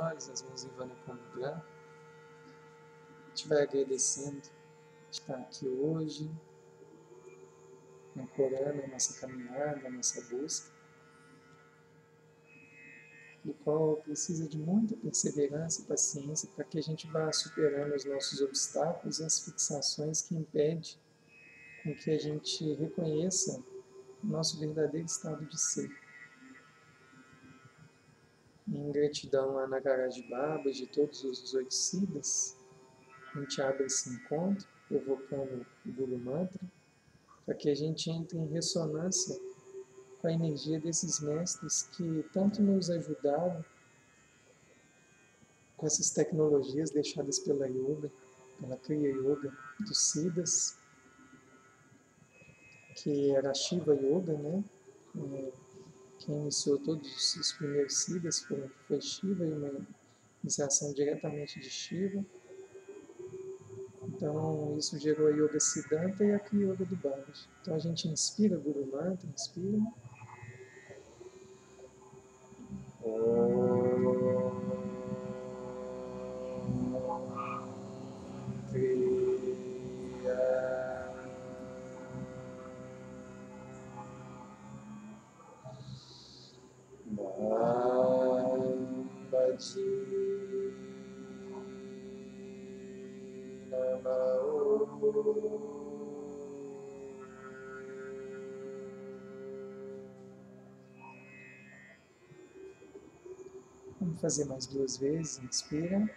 olhos, as mãozinhas vão para o lugar. A gente vai agradecendo de estar aqui hoje, ancorando a nossa caminhada, a nossa busca, do qual precisa de muita perseverança e paciência para que a gente vá superando os nossos obstáculos e as fixações que impedem com que a gente reconheça o nosso verdadeiro estado de ser. Em gratidão a Nagaraj Babas de todos os Oiticidas, a gente abre esse encontro, evocando o Guru Mantra, para que a gente entre em ressonância com a energia desses mestres que tanto nos ajudaram com essas tecnologias deixadas pela Yoga, pela Kriya Yoga dos Siddhas, que era a Shiva Yoga, né? Quem iniciou todos os primeiros Siddhas foi Shiva, e uma iniciação diretamente de Shiva. Então, isso gerou a Yoga Siddhanta e a Kriya Yoga do Babaji. Então, a gente inspira Guru Mantra, inspira. Vamos fazer mais 2 vezes. Inspira.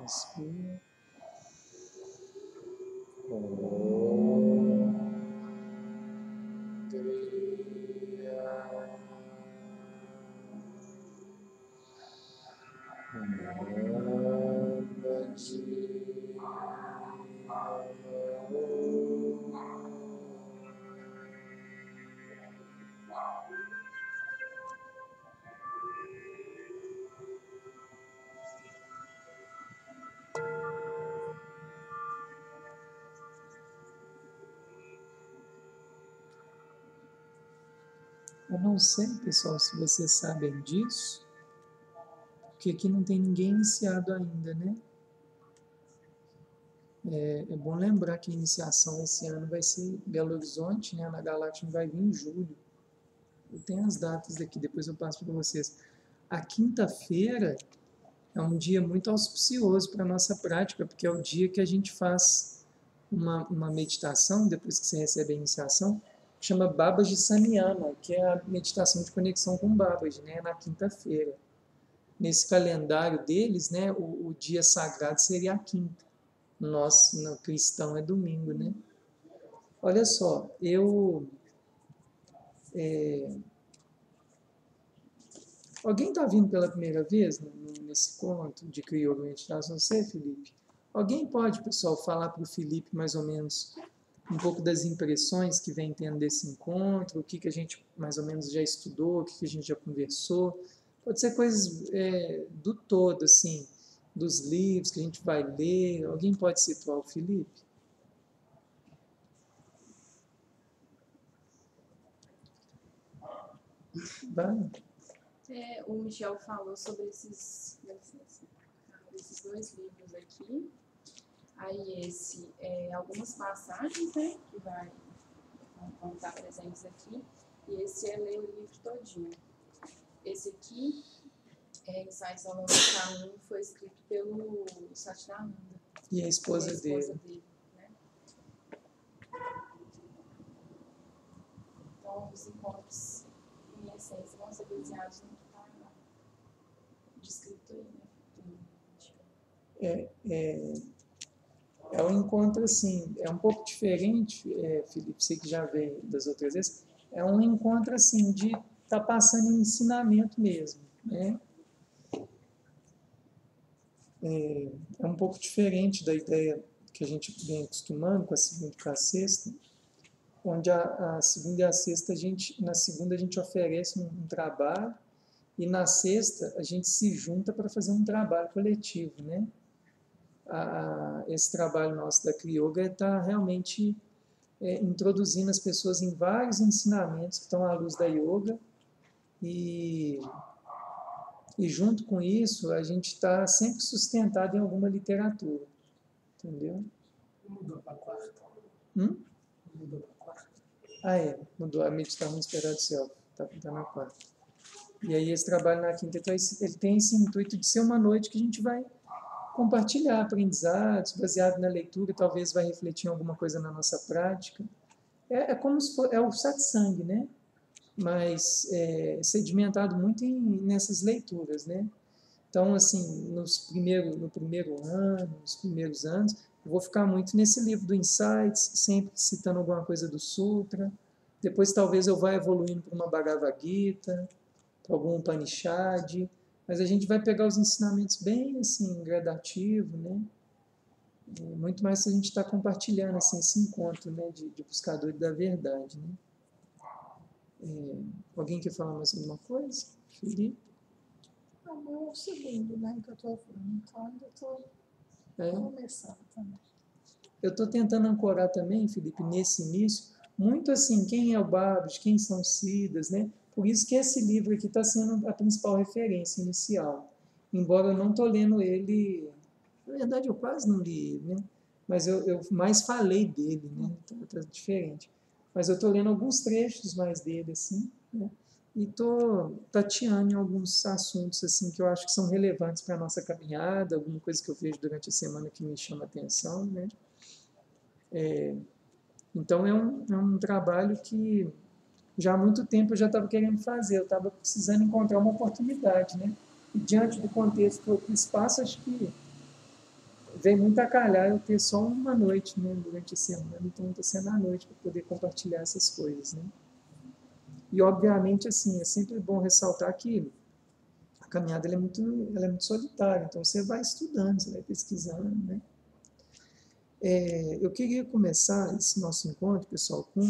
Inspira. Eu não sei, pessoal, se vocês sabem disso, porque aqui não tem ninguém iniciado ainda, né? É bom lembrar que a iniciação esse ano vai ser em Belo Horizonte, né? Na Galáctica vai vir em julho. Eu tenho as datas daqui, depois eu passo para vocês. A quinta-feira é um dia muito auspicioso para a nossa prática, porque é o dia que a gente faz uma meditação, depois que você recebe a iniciação, que chama Babaji Samyama, que é a meditação de conexão com Babaji, né? Na quinta-feira. Nesse calendário deles, né, o dia sagrado seria a quinta. Nós, no cristão, é domingo, né? Olha só, alguém está vindo pela primeira vez nesse conto de Kriya Yoga Meditação? Você, Felipe? Alguém pode, pessoal, falar para o Felipe mais ou menos um pouco das impressões que vem tendo desse encontro, o que a gente mais ou menos já estudou, o que a gente já conversou? Pode ser coisas do todo, assim, dos livros que a gente vai ler. Alguém pode situar o Felipe? Vai. O Michel falou sobre esses 2 livros aqui. Aí esse algumas passagens, né, que vão estar presentes aqui. E esse é ler o livro todinho. Esse aqui, Insights ao Longo do Caminho, foi escrito pelo Satyananda. E a esposa dele. Né? Então, os encontros, em essência, vão ser baseados no que está descrito aí, né? É um encontro, assim, é um pouco diferente, Felipe, você que já veio das outras vezes, é um encontro, assim, de estar passando em ensinamento mesmo, né? É um pouco diferente da ideia que a gente vem acostumando com a segunda e com a sexta, onde a segunda e a sexta, na segunda a gente oferece um trabalho, e na sexta a gente se junta para fazer um trabalho coletivo, né? Esse trabalho nosso da Kriya Yoga está realmente introduzindo as pessoas em vários ensinamentos que estão à luz da yoga, e junto com isso a gente está sempre sustentado em alguma literatura, entendeu? Mudou para quarta. Mudou para quarta. Mudou. A meditação no Esperar do Céu, está na quarta. E aí esse trabalho na quinta, então, ele tem esse intuito de ser uma noite que a gente vai compartilhar aprendizados, baseado na leitura, talvez vai refletir em alguma coisa na nossa prática. É como se fosse, o satsang, né? Mas sedimentado muito nessas leituras, né? Então, assim, no primeiro ano, nos primeiros anos, eu vou ficar muito nesse livro do Insights, sempre citando alguma coisa do Sutra. Depois, talvez, eu vá evoluindo para uma Bhagavad Gita, para algum Upanishad, mas a gente vai pegar os ensinamentos bem, assim, gradativo, né? Muito mais se a gente está compartilhando, assim, esse encontro, né, de buscador da verdade, né? Alguém quer falar mais alguma coisa? Felipe? Não, é o segundo, né, que eu estou falando. Então, ainda estou começando também. Eu estou tentando ancorar também, Felipe, nesse início, muito assim, quem é o Babaji, quem são os Siddhas, né? Por isso que esse livro aqui está sendo a principal referência inicial. Embora eu não estou lendo ele, na verdade eu quase não li ele, né? Mas eu mais falei dele, né? Então está diferente. Mas eu estou lendo alguns trechos mais dele, assim, né? E estou tateando em alguns assuntos assim que eu acho que são relevantes para a nossa caminhada, alguma coisa que eu vejo durante a semana que me chama a atenção, né? Então é um trabalho que já há muito tempo eu já estava querendo fazer, eu estava precisando encontrar uma oportunidade, né? E diante do contexto do espaço, acho que vem muito a calhar eu ter só uma noite, né, durante a semana, então está sendo a noite para poder compartilhar essas coisas, né? E obviamente, assim, é sempre bom ressaltar que a caminhada ela é muito solitária, então você vai estudando, você vai pesquisando, né? Eu queria começar esse nosso encontro, pessoal, com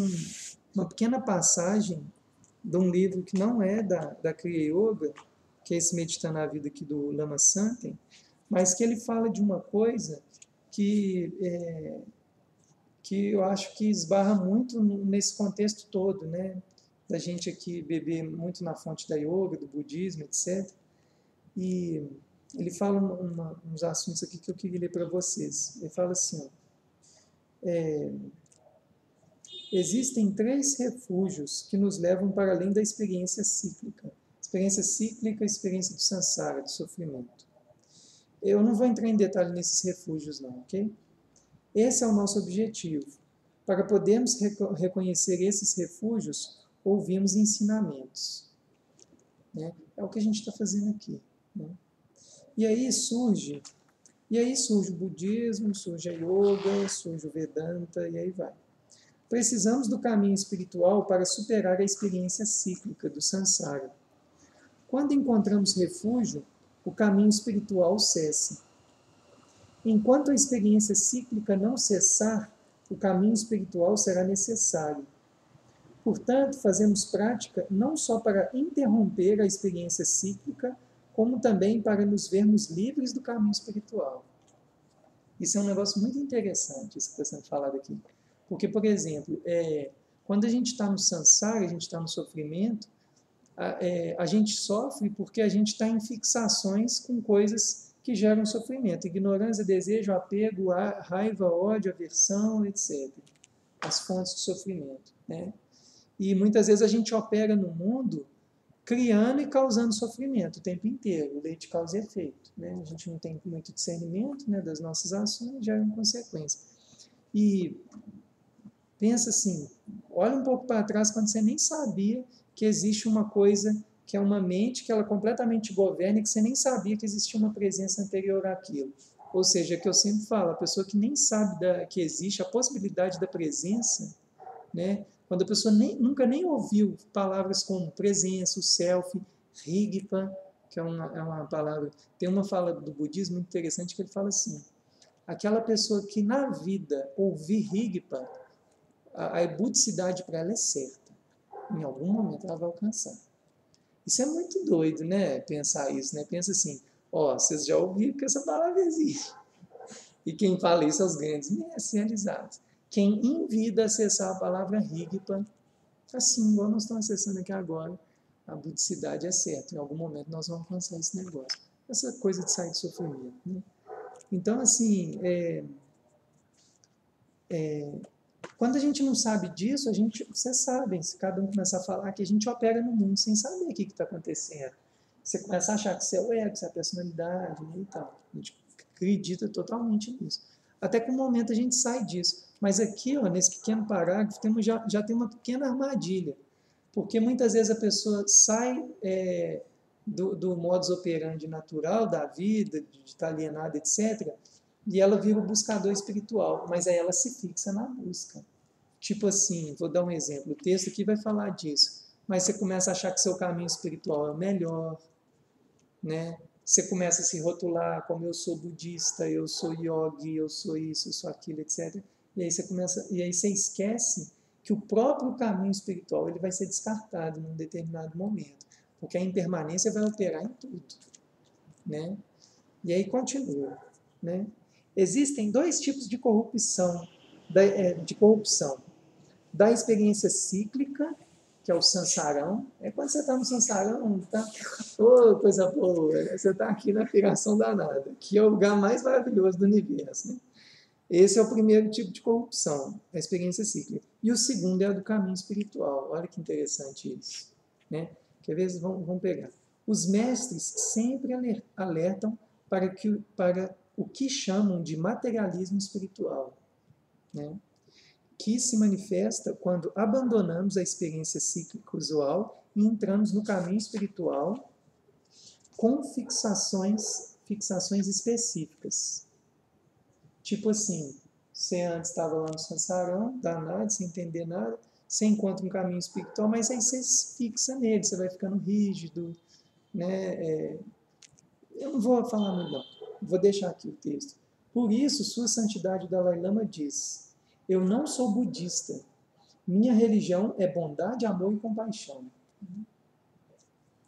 uma pequena passagem de um livro que não é da Kriya Yoga, que é esse Meditando a Vida aqui do Lama Santen, mas que ele fala de uma coisa que eu acho que esbarra muito nesse contexto todo, né? Da gente aqui beber muito na fonte da yoga, do budismo, etc. E ele fala uns assuntos aqui que eu queria ler para vocês. Ele fala assim, ó, existem 3 refúgios que nos levam para além da experiência cíclica. Experiência cíclica, experiência do samsara, do sofrimento. Eu não vou entrar em detalhe nesses refúgios não, ok? Esse é o nosso objetivo. Para podermos reconhecer esses refúgios, ouvimos ensinamentos. Né? É o que a gente está fazendo aqui. Né? E aí surge o budismo, surge a yoga, surge o Vedanta, e aí vai. Precisamos do caminho espiritual para superar a experiência cíclica do samsara. Quando encontramos refúgio, o caminho espiritual cessa. Enquanto a experiência cíclica não cessar, o caminho espiritual será necessário. Portanto, fazemos prática não só para interromper a experiência cíclica, como também para nos vermos livres do caminho espiritual. Isso é um negócio muito interessante, isso que está sendo falado aqui. Porque, por exemplo, quando a gente está no samsara, a gente está no sofrimento, a gente sofre porque a gente está em fixações com coisas que geram sofrimento. Ignorância, desejo, apego, raiva, ódio, aversão, etc. As fontes do sofrimento. Né? E muitas vezes a gente opera no mundo criando e causando sofrimento o tempo inteiro. Lei de causa e efeito. Né? A gente não tem muito discernimento, né, das nossas ações, geram consequências. E pensa assim, olha um pouco para trás quando você nem sabia que existe uma coisa que é uma mente que ela completamente governa e que você nem sabia que existia uma presença anterior àquilo. Ou seja, que eu sempre falo, a pessoa que nem sabe que existe a possibilidade da presença, né? Quando a pessoa nunca nem ouviu palavras como presença, o self, rigpa, que é uma palavra... Tem uma fala do budismo muito interessante que ele fala assim, aquela pessoa que na vida ouvir Rigpa, a ebudicidade para ela é certa. Em algum momento ela vai alcançar. Isso é muito doido, né? Pensar isso, né? Pensa assim, ó, vocês já ouviram que essa palavra existe. E quem fala isso são os grandes mestres realizados. Quem em vida acessar a palavra Rigpa, assim, igual nós estamos acessando aqui agora, a budicidade é certa. Em algum momento nós vamos alcançar esse negócio. Essa coisa de sair do sofrimento, né? Então, assim, quando a gente não sabe disso, vocês sabem, se cada um começar a falar que a gente opera no mundo sem saber o que está acontecendo. Você começa a achar que você é o ego, que você é a personalidade, né, e tal. A gente acredita totalmente nisso. Até que um momento a gente sai disso. Mas aqui, ó, nesse pequeno parágrafo, já tem uma pequena armadilha. Porque muitas vezes a pessoa sai do modus operandi natural da vida, de estar alienada, etc., e ela vira o buscador espiritual, mas aí ela se fixa na busca. Tipo assim, vou dar um exemplo, o texto aqui vai falar disso, mas você começa a achar que seu caminho espiritual é o melhor, né? Você começa a se rotular como eu sou budista, eu sou yogi, eu sou isso, eu sou aquilo, etc. E aí você esquece que o próprio caminho espiritual ele vai ser descartado num determinado momento, porque a impermanência vai operar em tudo, né? E aí continua, né? Existem dois tipos de corrupção, da experiência cíclica, que é o sansarão. Quando você está no sansarão, tá? Oh, coisa boa, você está aqui na piração danada, que é o lugar mais maravilhoso do universo, né? Esse é o primeiro tipo de corrupção, a experiência cíclica. E o segundo é a do caminho espiritual. Olha que interessante isso, né? Que às vezes vão pegar. Os mestres sempre alertam para o que chamam de materialismo espiritual, né? Que se manifesta quando abandonamos a experiência cíclica usual e entramos no caminho espiritual com fixações específicas. Tipo assim, você antes estava lá no sansarão, danado, sem entender nada, você encontra um caminho espiritual, mas aí você se fixa nele, você vai ficando rígido, né? Eu não vou falar muito, não. Vou deixar aqui o texto. Por isso, Sua Santidade Dalai Lama diz: eu não sou budista. Minha religião é bondade, amor e compaixão.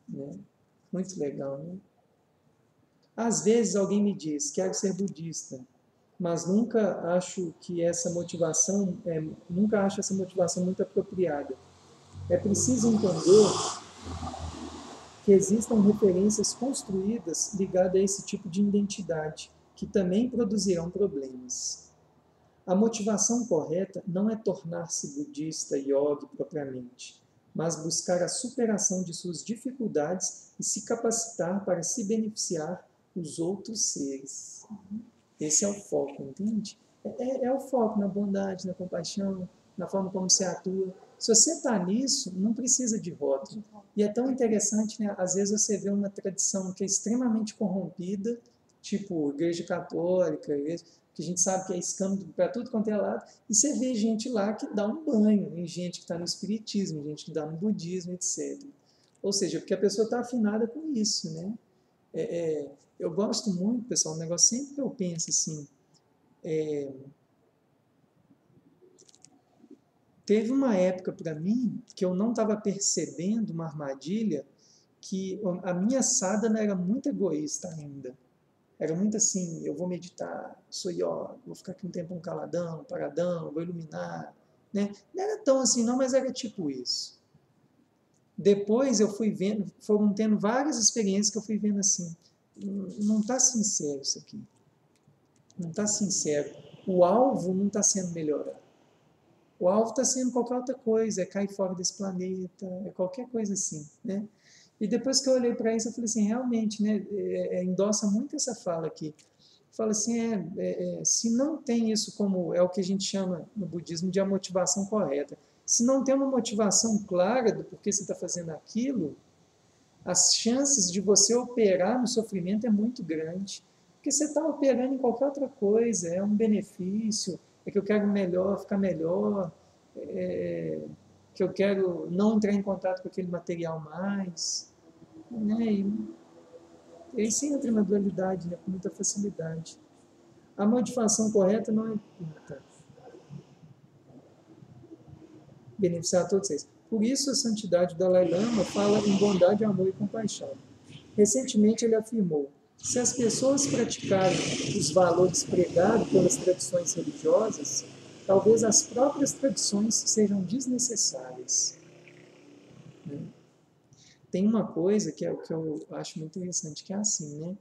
Né? Muito legal, né? Às vezes alguém me diz: quero ser budista, mas nunca acho essa motivação muito apropriada. É preciso entender que existam referências construídas ligadas a esse tipo de identidade, que também produzirão problemas. A motivação correta não é tornar-se budista e yogi propriamente, mas buscar a superação de suas dificuldades e se capacitar para se beneficiar os outros seres. Esse é o foco, entende? É o foco na bondade, na compaixão, na forma como você atua. Se você está nisso, não precisa de rótulo. E é tão interessante, né? Às vezes você vê uma tradição que é extremamente corrompida, tipo igreja católica, que a gente sabe que é escândalo para tudo quanto é lado, e você vê gente lá que dá um banho em gente que está no espiritismo, gente que dá no budismo, etc. Ou seja, porque a pessoa está afinada com isso, né? Eu gosto muito, pessoal, um negócio sempre que eu penso assim, teve uma época para mim que eu não estava percebendo uma armadilha, que a minha sadhana era muito egoísta ainda. Era muito assim, eu vou meditar, sou yoga, vou ficar aqui um tempo caladão, paradão, vou iluminar. Né? Não era tão assim não, mas era tipo isso. Depois eu fui vendo, foram tendo várias experiências que eu fui vendo assim, não está sincero isso aqui. Não está sincero. O alvo não está sendo melhorado. O alvo está sendo qualquer outra coisa, é cair fora desse planeta, é qualquer coisa assim, né? E depois que eu olhei para isso, eu falei assim, realmente, né, endossa muito essa fala aqui. Fala assim, se não tem isso como, é o que a gente chama no budismo de a motivação correta, se não tem uma motivação clara do porquê você está fazendo aquilo, as chances de você operar no sofrimento é muito grande. Porque você está operando em qualquer outra coisa, é um benefício, é que eu quero melhor, ficar melhor, que eu quero não entrar em contato com aquele material mais. Né? E aí você entra na dualidade, né, com muita facilidade. A motivação correta não é beneficiar a todos eles. Por isso, a santidade do Dalai Lama fala em bondade, amor e compaixão. Recentemente, ele afirmou: se as pessoas praticarem os valores pregados pelas tradições religiosas, talvez as próprias tradições sejam desnecessárias. Tem uma coisa que eu acho muito interessante, que é assim, né?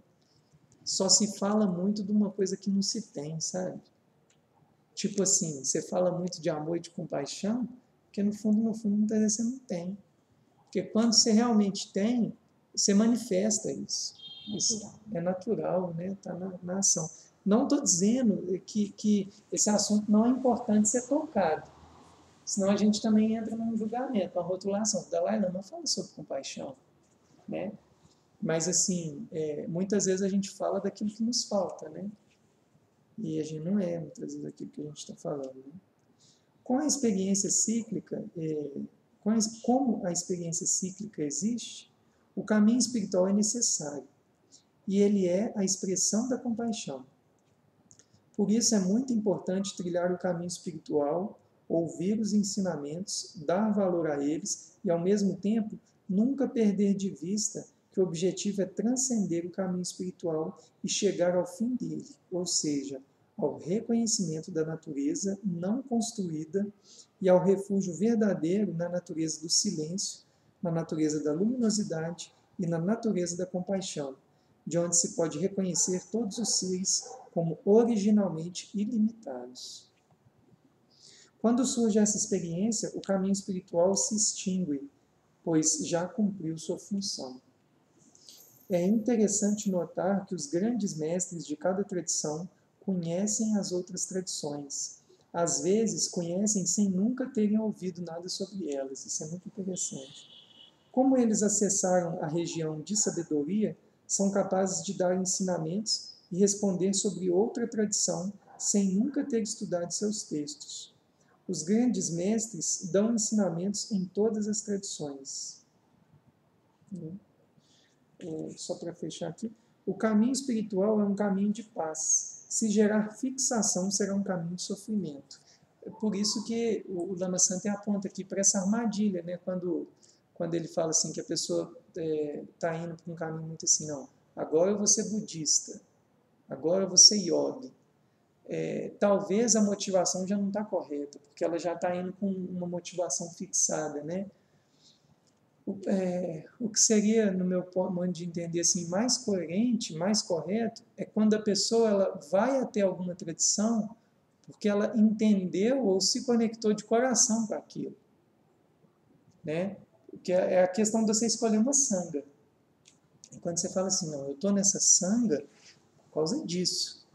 Só se fala muito de uma coisa que não se tem, sabe? Tipo assim, você fala muito de amor e de compaixão, porque no fundo, muitas vezes você não tem. Porque quando você realmente tem, você manifesta isso. Isso é natural, né? Está na ação. Não estou dizendo que esse assunto não é importante ser tocado. Senão a gente também entra num julgamento, uma rotulação. O Dalai Lama fala sobre compaixão, né? Mas, assim, muitas vezes a gente fala daquilo que nos falta, né? E a gente não é, muitas vezes, aquilo que a gente está falando. Né? Com a experiência cíclica, como a experiência cíclica existe, o caminho espiritual é necessário. E ele é a expressão da compaixão. Por isso é muito importante trilhar o caminho espiritual, ouvir os ensinamentos, dar valor a eles e, ao mesmo tempo, nunca perder de vista que o objetivo é transcender o caminho espiritual e chegar ao fim dele, ou seja, ao reconhecimento da natureza não construída e ao refúgio verdadeiro na natureza do silêncio, na natureza da luminosidade e na natureza da compaixão, de onde se pode reconhecer todos os seres como originalmente ilimitados. Quando surge essa experiência, o caminho espiritual se extingue, pois já cumpriu sua função. É interessante notar que os grandes mestres de cada tradição conhecem as outras tradições. Às vezes, conhecem sem nunca terem ouvido nada sobre elas. Isso é muito interessante. Como eles acessaram a região de sabedoria, são capazes de dar ensinamentos e responder sobre outra tradição sem nunca ter estudado seus textos. Os grandes mestres dão ensinamentos em todas as tradições. Só para fechar aqui, o caminho espiritual é um caminho de paz. Se gerar fixação, será um caminho de sofrimento. É por isso que o Lama Santa aponta aqui para essa armadilha, né? Quando ele fala assim que a pessoa está indo para um caminho muito assim, não, agora eu vou ser budista, agora eu vou ser yogi. Talvez a motivação já não está correta, porque ela já está indo com uma motivação fixada, né? O que seria, no meu modo de entender, assim, mais coerente, mais correto, é quando a pessoa ela vai até alguma tradição porque ela entendeu ou se conectou de coração com aquilo. Né? Que é a questão de você escolher uma sanga. E quando você fala assim, não, eu estou nessa sanga por causa disso.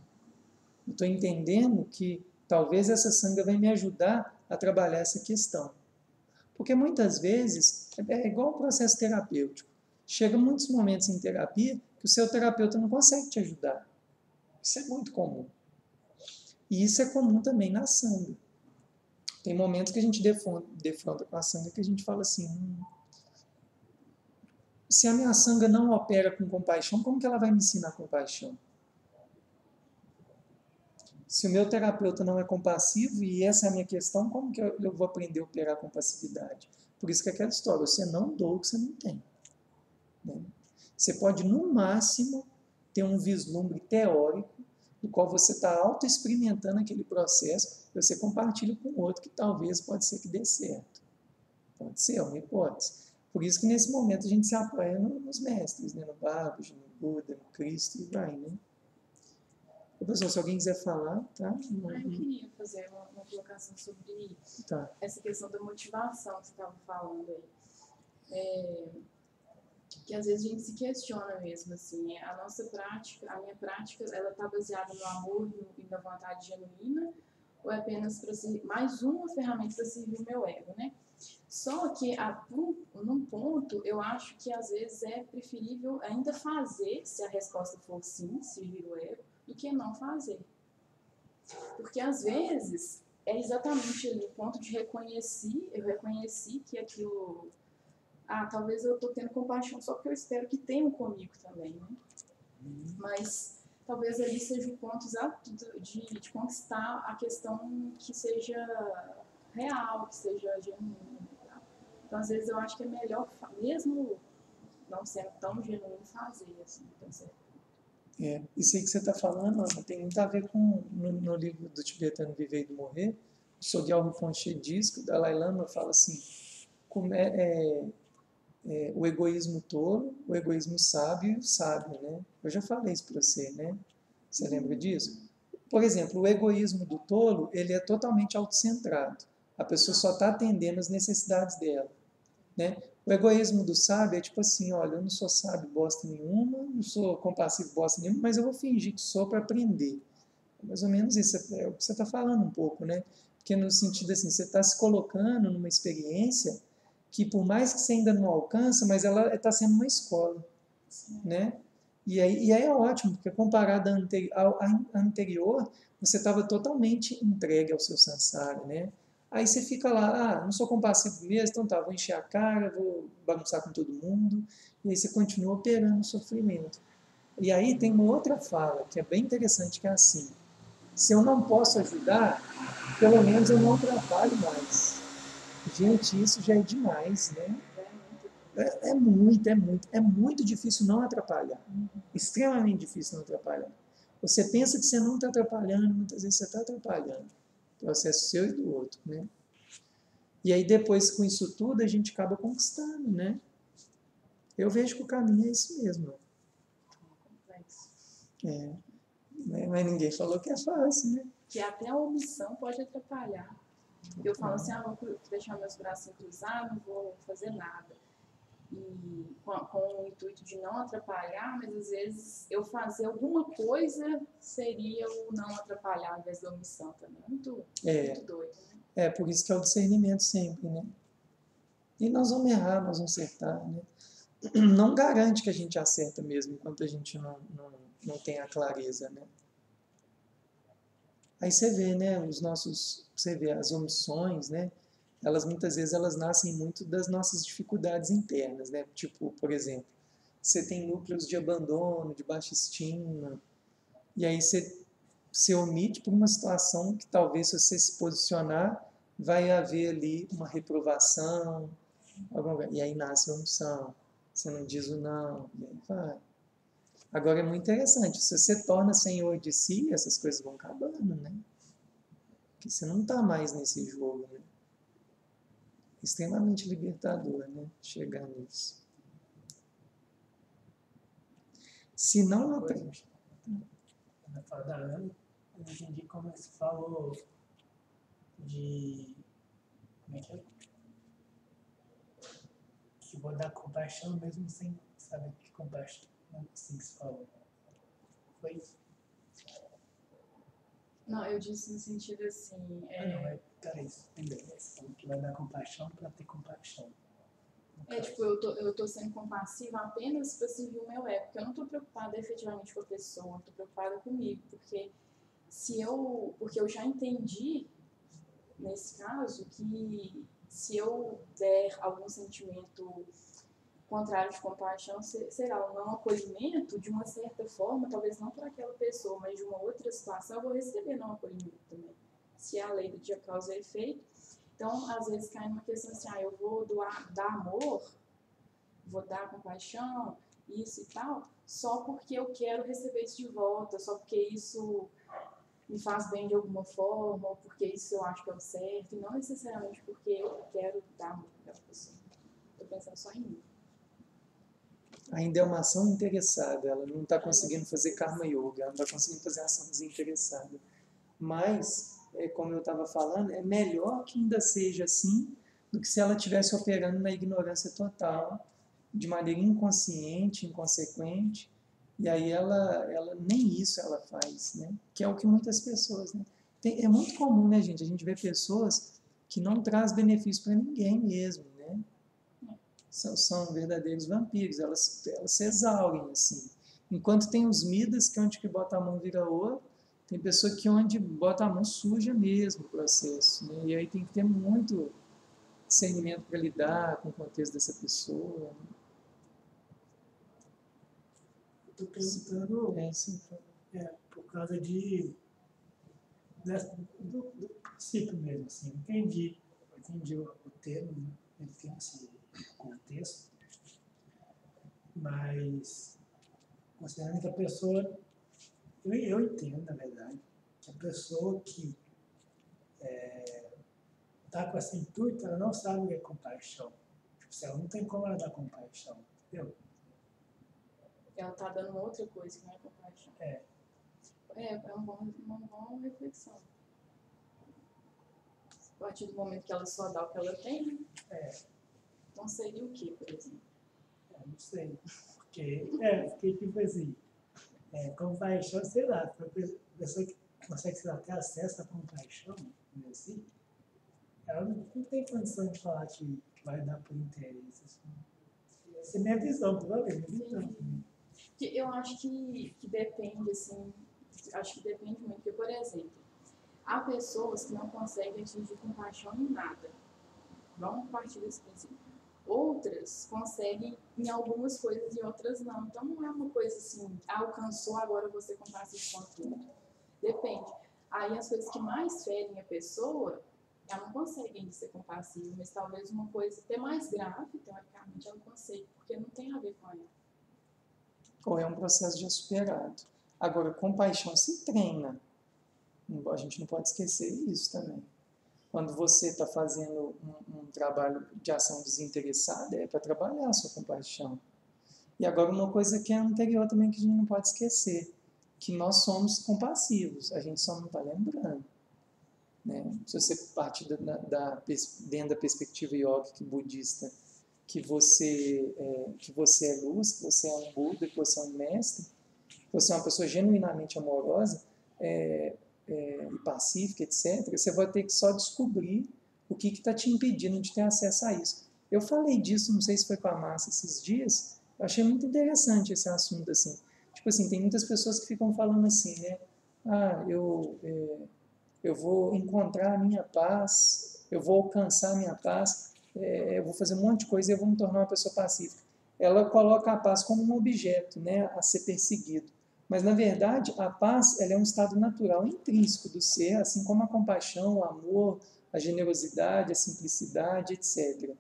Eu estou entendendo que talvez essa sanga vai me ajudar a trabalhar essa questão. Porque muitas vezes é igual o processo terapêutico. Chega muitos momentos em terapia que o seu terapeuta não consegue te ajudar. Isso é muito comum. E isso é comum também na sanga. Tem momentos que a gente defronta com a sanga que a gente fala assim, se a minha sanga não opera com compaixão, como que ela vai me ensinar compaixão? Se o meu terapeuta não é compassivo, e essa é a minha questão, como que eu vou aprender a operar com passividade? Por isso que é aquela história, você não doa o que você não tem. Né? Você pode, no máximo, ter um vislumbre teórico, do qual você está auto-experimentando aquele processo, e você compartilha com outro que talvez pode ser que dê certo. Pode ser, é uma hipótese. Por isso que nesse momento a gente se apoia nos mestres, né? No Babaji, no Buda, no Cristo e vai, né? Pessoal, se alguém quiser falar, tá? Eu queria fazer uma colocação sobre essa questão da motivação que você estava falando aí. Que às vezes a gente se questiona mesmo, assim, a minha prática, ela está baseada no amor e na vontade genuína, ou é apenas para ser mais uma ferramenta para servir o meu ego, né? Só que, num ponto, eu acho que às vezes é preferível ainda fazer, se a resposta for sim, servir o ego, do que não fazer. Porque às vezes é exatamente ali o ponto de eu reconheci que aquilo, talvez eu estou tendo compaixão só porque eu espero que tenham comigo também, né? Mas talvez ali seja o ponto exato de conquistar a questão que seja real, que seja genuína. Tá? Então, às vezes, eu acho que é melhor, mesmo não sendo tão genuíno, fazer, assim, tá certo? Isso aí que você está falando, Ana, tem muito a ver com, no livro do Tibetano Viver e do Morrer, o Sogyal Rinpoche diz que o Dalai Lama fala assim, como o egoísmo tolo, o egoísmo sábio e o sábio, né? Eu já falei isso para você, né? Você lembra disso? Por exemplo, o egoísmo do tolo, ele é totalmente autocentrado. A pessoa só está atendendo as necessidades dela, né? O egoísmo do sábio é tipo assim, olha, eu não sou sábio bosta nenhuma, não sou compassivo bosta nenhuma, mas eu vou fingir que sou para aprender. Mais ou menos isso, é o que você está falando um pouco, né? Porque no sentido assim, você está se colocando numa experiência que por mais que você ainda não alcança, mas ela está sendo uma escola, né? E aí é ótimo, porque comparado à anterior, você estava totalmente entregue ao seu samsara, né? Aí você fica lá, não sou compassivo mesmo, então tá, vou encher a cara, vou bagunçar com todo mundo, e aí você continua operando o sofrimento. E aí tem uma outra fala, que é bem interessante, que é assim, se eu não posso ajudar, pelo menos eu não atrapalho mais. Gente, isso já é demais, né? É muito difícil não atrapalhar. Extremamente difícil não atrapalhar. Você pensa que você não está atrapalhando, muitas vezes você está atrapalhando. O processo seu e do outro, né? E aí depois, com isso tudo, a gente acaba conquistando, né? Eu vejo que o caminho é esse mesmo. Mas ninguém falou que é fácil, né? Que até a omissão pode atrapalhar. Eu falo assim, vou deixar meus braços cruzados, não vou fazer nada. E com o intuito de não atrapalhar, mas às vezes eu fazer alguma coisa seria o não atrapalhar ao invés da omissão também. Muito doido, né? Por isso que é o discernimento sempre, né? E nós vamos errar, nós vamos acertar, né? Não garante que a gente acerta mesmo, enquanto a gente não tem a clareza, né? Aí você vê, né, você vê as omissões, né? Elas muitas vezes elas nascem muito das nossas dificuldades internas, né? Tipo, por exemplo, você tem núcleos de abandono, de baixa estima, e aí você omite por uma situação que talvez se você se posicionar vai haver ali uma reprovação, e aí nasce a omissão. Você não diz o não, e aí vai. Agora é muito interessante, se você torna senhor de si, essas coisas vão acabando, né? Porque você não está mais nesse jogo, né? Extremamente libertador, né? Chegar nisso. Se não aprende. Na fala da Ana, eu entendi como você falou de. Como é que é? Que vou dar compaixão mesmo sem saber que compaixão. Assim que se falou. Foi isso? Não, eu disse no sentido assim. Peraí, entendeu? Você falou que vai dar compaixão para ter compaixão. Tipo, eu tô sendo compassiva apenas para servir o meu ego, porque eu não tô preocupada efetivamente com a pessoa, eu tô preocupada comigo, porque eu já entendi, nesse caso, que se eu der algum sentimento contrário de compaixão, será um não acolhimento, de uma certa forma, talvez não para aquela pessoa, mas de uma outra situação, eu vou receber não acolhimento também. Se é a lei de causa e efeito. Então, às vezes cai numa questão assim, eu vou dar amor, vou dar compaixão, isso e tal, só porque eu quero receber isso de volta, só porque isso me faz bem de alguma forma, ou porque isso eu acho que é o certo, e não necessariamente porque eu quero dar amor para aquela pessoa. Estou pensando só em mim. Ainda é uma ação interessada, ela não está conseguindo fazer karma yoga, ela não está conseguindo fazer ação desinteressada. Mas, como eu estava falando, é melhor que ainda seja assim do que se ela estivesse operando na ignorância total, de maneira inconsciente, inconsequente, e aí ela nem isso ela faz, né? Que é o que muitas pessoas, né? É muito comum, né, gente? A gente vê pessoas que não traz benefício para ninguém mesmo, né? São verdadeiros vampiros, elas se exaurem, assim. Enquanto tem os Midas, que onde que bota a mão vira ouro, tem pessoa que onde bota a mão suja mesmo o processo, né? E aí tem que ter muito discernimento para lidar com o contexto dessa pessoa, né? Estou perguntando por causa do princípio mesmo, assim. Entendi o termo, né? Ele tem esse contexto, mas considerando que a pessoa, eu entendo, na verdade, que a pessoa que está com esse intuito, ela não sabe o que é compaixão. Tipo, se ela não tem como ela dar compaixão, entendeu? Ela está dando outra coisa que não é compaixão. Uma boa reflexão. A partir do momento que ela só dá o que ela tem, então seria o que, por exemplo? Não sei. Porque tipo assim, compaixão, sei lá, para a pessoa que consegue, sei lá, ter acesso à compaixão, assim, ela não tem condição de falar que vai dar por interesse. Assim. Essa é minha visão, provavelmente. Eu acho que depende, assim, acho que depende muito, porque, por exemplo, há pessoas que não conseguem atingir compaixão em nada. Vamos partir desse princípio. Outras conseguem em algumas coisas e outras não. Então não é uma coisa assim, alcançou, agora você compassivo com tudo. Depende. Aí as coisas que mais ferem a pessoa, ela não consegue ser compassiva, mas talvez uma coisa até mais grave, teoricamente, ela consegue, porque não tem a ver com ela. Ou é um processo já superado. Agora, compaixão se treina. A gente não pode esquecer isso também. Quando você está fazendo um trabalho de ação desinteressada, é para trabalhar a sua compaixão. E agora uma coisa que é anterior também que a gente não pode esquecer, que nós somos compassivos, a gente só não está lembrando. Né? Se você partir dentro da perspectiva yogica budista, que você é luz, que você é um Buda, que você é um mestre, que você é uma pessoa genuinamente amorosa, e pacífica, etc., você vai ter que só descobrir o que está te impedindo de ter acesso a isso. Eu falei disso, não sei se foi com a Márcia esses dias, eu achei muito interessante esse assunto, assim. Tipo assim, tem muitas pessoas que ficam falando assim, né? Eu vou encontrar a minha paz, eu vou alcançar a minha paz, eu vou fazer um monte de coisa e eu vou me tornar uma pessoa pacífica. Ela coloca a paz como um objeto, né, a ser perseguido. Mas, na verdade, a paz ela é um estado natural, intrínseco do ser, assim como a compaixão, o amor, a generosidade, a simplicidade, etc.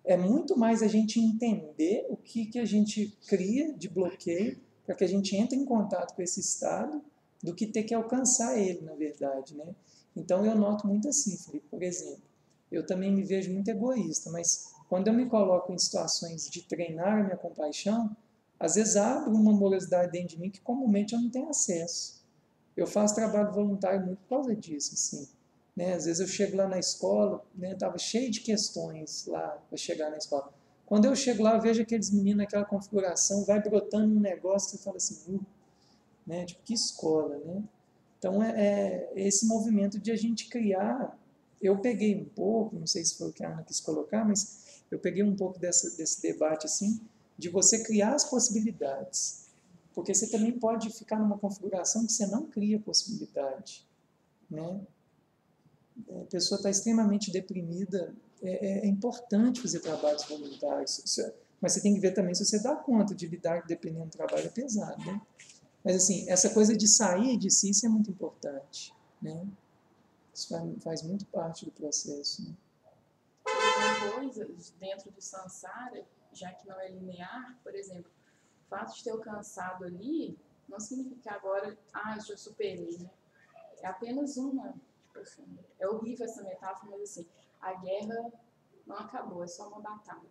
É muito mais a gente entender o que a gente cria de bloqueio para que a gente entre em contato com esse estado do que ter que alcançar ele, na verdade. Né? Então, eu noto muito assim, Felipe, por exemplo, eu também me vejo muito egoísta, mas quando eu me coloco em situações de treinar a minha compaixão, às vezes abre uma morosidade dentro de mim que comumente eu não tenho acesso. Eu faço trabalho voluntário muito por causa disso, assim. Né? Às vezes eu chego lá na escola, né, estava cheio de questões lá para chegar na escola. Quando eu chego lá, eu vejo aqueles meninos naquela configuração, vai brotando um negócio, você fala assim, né? Tipo, que escola, né? Então, é esse movimento de a gente criar. Eu peguei um pouco, não sei se foi o que a Ana quis colocar, mas eu peguei um pouco desse debate, assim, de você criar as possibilidades. Porque você também pode ficar numa configuração que você não cria possibilidade. Né? A pessoa está extremamente deprimida, é importante fazer trabalhos voluntários. Mas você tem que ver também se você dá conta de lidar dependendo do trabalho, é pesado. Né? Mas, assim, essa coisa de sair de si, isso é muito importante. Né? Isso faz muito parte do processo. Né? Uma coisa dentro do samsara, já que não é linear, por exemplo, o fato de ter alcançado ali não significa que agora, eu já superei, né? É apenas uma, tipo assim, é horrível essa metáfora, mas assim, a guerra não acabou, é só uma batalha.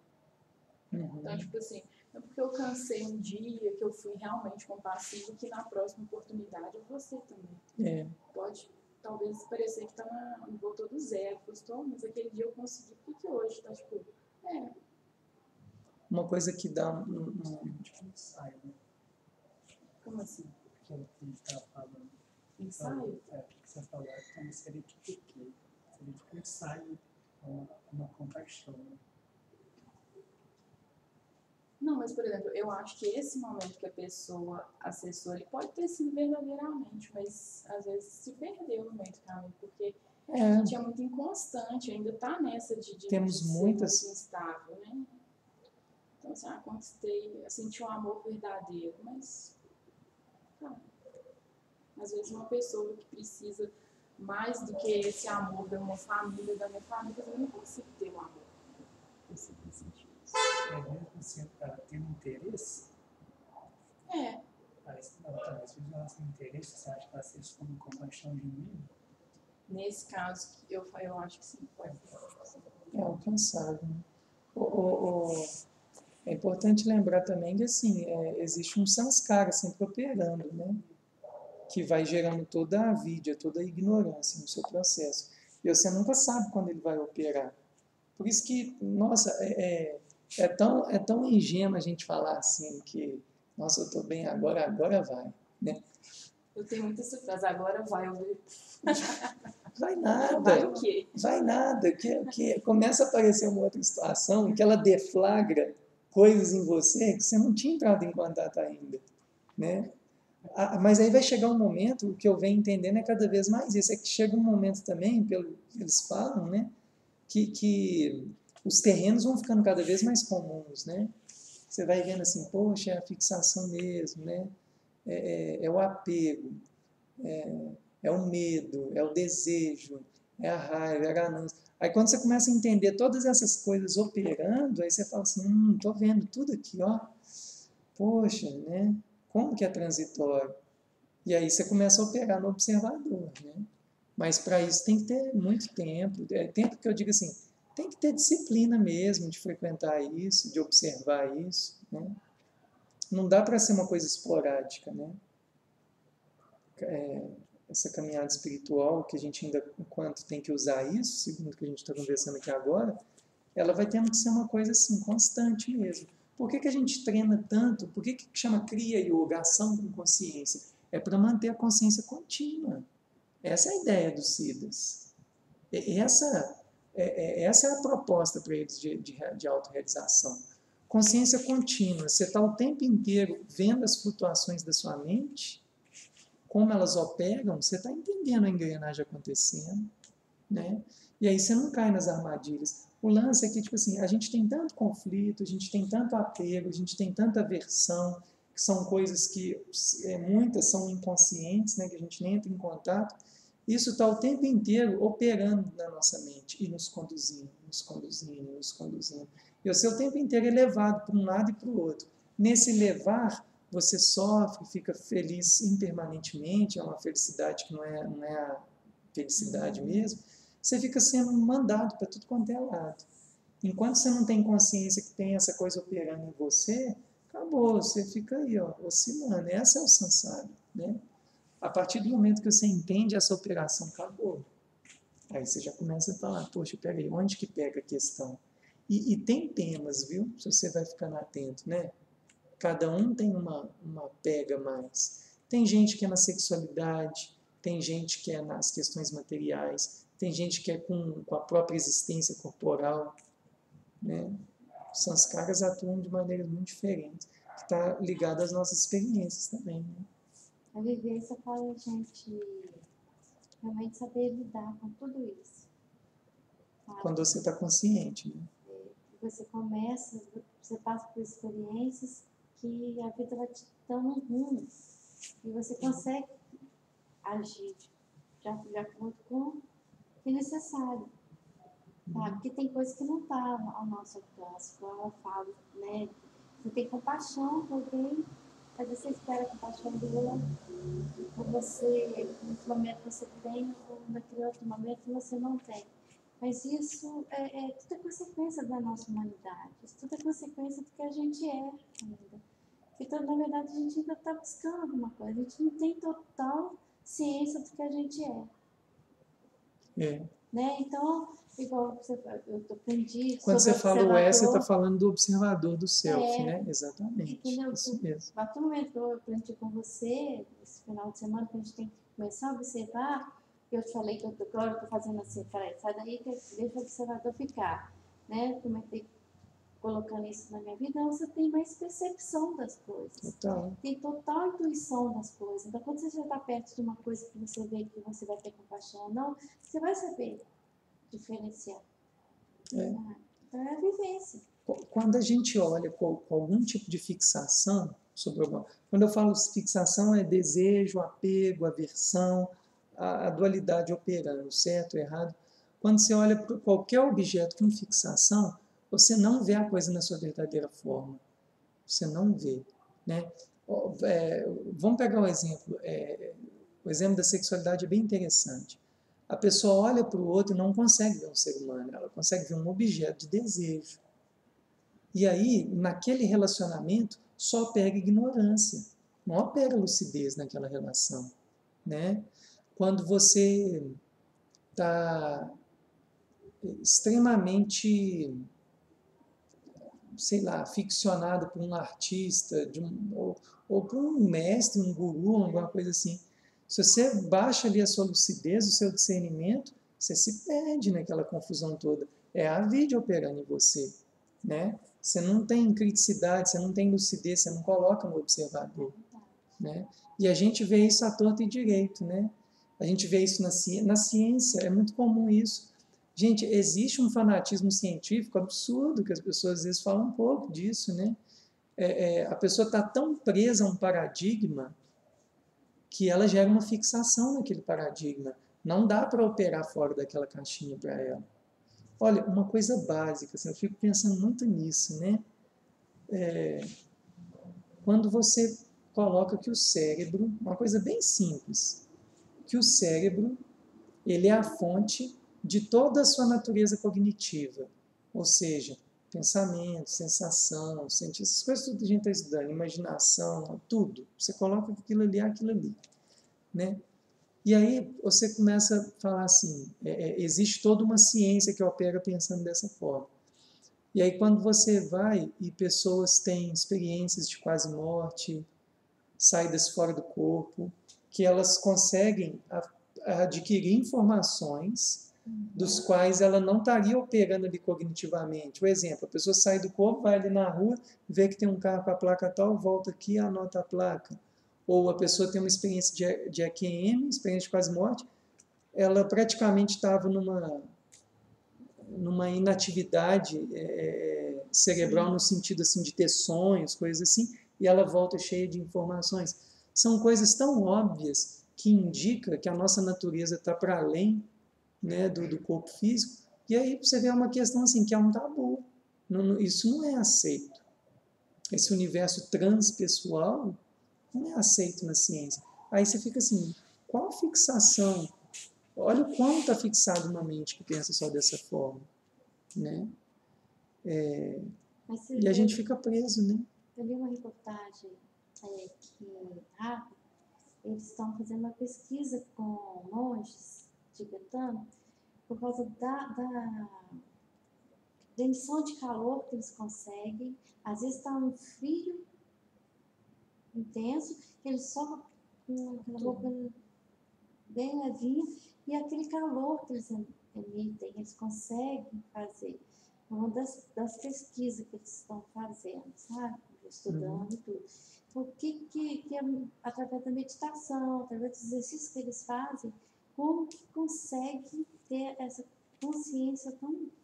Uhum. Então, tipo assim, não é porque eu cansei um dia, que eu fui realmente compassivo, que na próxima oportunidade eu vou ser também. Pode talvez parecer que voltou do zero, custou, mas aquele dia eu consegui, porque hoje tá tipo, Uma coisa que dá ensaio, né? Como assim? Que a gente estava falando. Ensaio? Que você falou, então seria tipo o quê? Seria tipo um ensaio, uma compaixão, né? Não, mas, por exemplo, eu acho que esse momento que a pessoa acessou, ele pode ter sido verdadeiramente, mas às vezes se perdeu no meio do caminho, porque a gente é muito inconstante, ainda está nessa de Temos ser muitas... muito instável, né? Então, assim, conquistei, eu senti um amor verdadeiro, mas... Às vezes uma pessoa que precisa mais do que esse amor da minha família, eu não consigo ter um amor. Eu consigo sentir isso. É mesmo assim, ela tem um interesse, É, mas talvez seja ela sem interesse, você acha que ela seja como compaixão genuína? nesse caso, eu acho que sim, pode ter. É alcançável, né? É importante lembrar também que assim, existe um samskara sempre operando, né? Que vai gerando toda a avidya, toda a ignorância no seu processo. E você nunca sabe quando ele vai operar. Por isso que, nossa, é tão ingênuo a gente falar assim que, nossa, eu estou bem agora, agora vai, né? Eu tenho muita essa frase, agora vai, eu vejo. Vai nada. Vai o quê? Vai nada. Que começa a aparecer uma outra situação que ela deflagra coisas em você que você não tinha entrado em contato ainda, né? Mas aí vai chegar um momento, o que eu venho entendendo é cada vez mais isso, é que chega um momento também, pelo que eles falam, né? Que os terrenos vão ficando cada vez mais comuns, né? Você vai vendo assim, poxa, é a fixação mesmo, né? É o apego, é o medo, é o desejo, é a raiva, é a ganância. Aí quando você começa a entender todas essas coisas operando, aí você fala assim, tô vendo tudo aqui, ó. Poxa, né? Como que é transitório? E aí você começa a operar no observador, né? Mas para isso tem que ter muito tempo. Tempo que eu digo assim, tem que ter disciplina mesmo de frequentar isso, de observar isso, né? Não dá para ser uma coisa esporádica, né? Essa caminhada espiritual, que a gente ainda, enquanto tem que usar isso, segundo o que a gente está conversando aqui agora, ela vai tendo que ser uma coisa assim, constante mesmo. Por que a gente treina tanto? Por que chama Kriya Yoga, ação com consciência? É para manter a consciência contínua. Essa é a ideia dos Siddhas. Essa é a proposta para eles de autorrealização. Consciência contínua. Você está o tempo inteiro vendo as flutuações da sua mente, como elas operam, você está entendendo a engrenagem acontecendo, né? E aí você não cai nas armadilhas. O lance é que, tipo assim, a gente tem tanto conflito, a gente tem tanto apego, a gente tem tanta aversão, que são coisas que muitas são inconscientes, né, que a gente nem entra em contato. Isso está o tempo inteiro operando na nossa mente e nos conduzindo, nos conduzindo, nos conduzindo. E o seu tempo inteiro é levado para um lado e para o outro. Nesse levar, você sofre, fica feliz impermanentemente, é uma felicidade que não é a felicidade mesmo. Você fica sendo mandado para tudo quanto é lado. Enquanto você não tem consciência que tem essa coisa operando em você, acabou, você fica aí, ó, oscilando. Essa é o samsara, né? A partir do momento que você entende essa operação, acabou. Aí você já começa a falar, poxa, peraí, onde que pega a questão? E tem temas, viu? Se você vai ficando atento, né? Cada um tem uma pega mais. Tem gente que é na sexualidade, tem gente que é nas questões materiais, tem gente que é com a própria existência corporal, né? Os sanskaras atuam de maneiras muito diferentes, que está ligado às nossas experiências também, né? A vivência faz a gente realmente saber lidar com tudo isso. Sabe? Quando você está consciente, né? Você passa por experiências que a vida vai te dando um rumo e você consegue agir de acordo com o que é necessário. Sabe? Porque tem coisas que não estão ao nosso alcance, como ela fala, né? Você tem compaixão por alguém, mas você espera a compaixão do outro, ou você, nesse momento você tem, ou naquele outro momento você não tem. Mas isso tudo é consequência da nossa humanidade, isso tudo é consequência do que a gente é ainda. Então, na verdade, a gente ainda está buscando alguma coisa, a gente não tem total ciência do que a gente é. Né? Então, igual eu aprendi. Quando você fala o você está falando do observador do self, né? Exatamente. Entendeu? Isso mesmo. A partir do momento que eu aprendi com você, esse final de semana, que a gente tem que começar a observar, eu te falei que eu estou fazendo assim, sai daí que deixa o observador ficar. Né? Comecei colocando isso na minha vida, então você tem mais percepção das coisas. Tem total intuição das coisas. Então, quando você já está perto de uma coisa que você vê que você vai ter compaixão ou não, você vai saber diferenciar. Então, é a vivência. Quando a gente olha com algum tipo de fixação, sobre alguma. Quando eu falo fixação, é desejo, apego, aversão, a dualidade operando, certo, errado. Quando você olha para qualquer objeto com fixação, você não vê a coisa na sua verdadeira forma. Você não vê, né? Vamos pegar o exemplo. O exemplo da sexualidade é bem interessante. A pessoa olha para o outro e não consegue ver um ser humano, ela consegue ver um objeto de desejo. E aí, naquele relacionamento, só opera ignorância, não opera lucidez naquela relação, né? Quando você está extremamente, sei lá, ficcionado por um artista, ou por um mestre, um guru, alguma coisa assim, se você baixa ali a sua lucidez, o seu discernimento, você se perde naquela confusão toda. É a vida operando em você, né? Você não tem criticidade, você não tem lucidez, você não coloca no observador, né? E a gente vê isso à torta e direito, né? A gente vê isso na ciência, é muito comum isso. Gente, existe um fanatismo científico absurdo, que as pessoas às vezes falam um pouco disso, né? A pessoa está tão presa a um paradigma que ela gera uma fixação naquele paradigma. Não dá para operar fora daquela caixinha para ela. Olha, uma coisa básica, assim, eu fico pensando muito nisso, né? Quando você coloca que o cérebro, uma coisa bem simples, que o cérebro ele é a fonte de toda a sua natureza cognitiva, ou seja, pensamento, sensação, sentir, essas coisas tudo que a gente está estudando, imaginação, tudo. Você coloca que aquilo ali é aquilo ali, né? E aí você começa a falar assim, existe toda uma ciência que opera pensando dessa forma. E aí quando você vai e pessoas têm experiências de quase morte, saídas fora do corpo, que elas conseguem adquirir informações dos quais ela não estaria operando ali cognitivamente. Por exemplo, a pessoa sai do corpo, vai ali na rua, vê que tem um carro com a placa tal, volta aqui e anota a placa. Ou a pessoa tem uma experiência de EQM, experiência de quase morte, ela praticamente estava numa inatividade cerebral no sentido assim de ter sonhos, coisas assim, e ela volta cheia de informações. São coisas tão óbvias que indicam que a nossa natureza está para além, né, do corpo físico, e aí você vê uma questão assim, que é um tabu. Isso não é aceito. Esse universo transpessoal não é aceito na ciência. Aí você fica assim, qual fixação? Olha o quanto está fixado uma mente que pensa só dessa forma, né? E a gente fica preso, né? Eu li uma reportagem que eles estão fazendo uma pesquisa com monges tibetanos por causa da emissão de calor que eles conseguem. Às vezes está um frio intenso, que eles só com aquela roupa bem levinha, e aquele calor que eles emitem, eles conseguem fazer. Uma das pesquisas que eles estão fazendo, sabe? Estudando e tudo. Por que através da meditação, através dos exercícios que eles fazem, como que conseguem ter essa consciência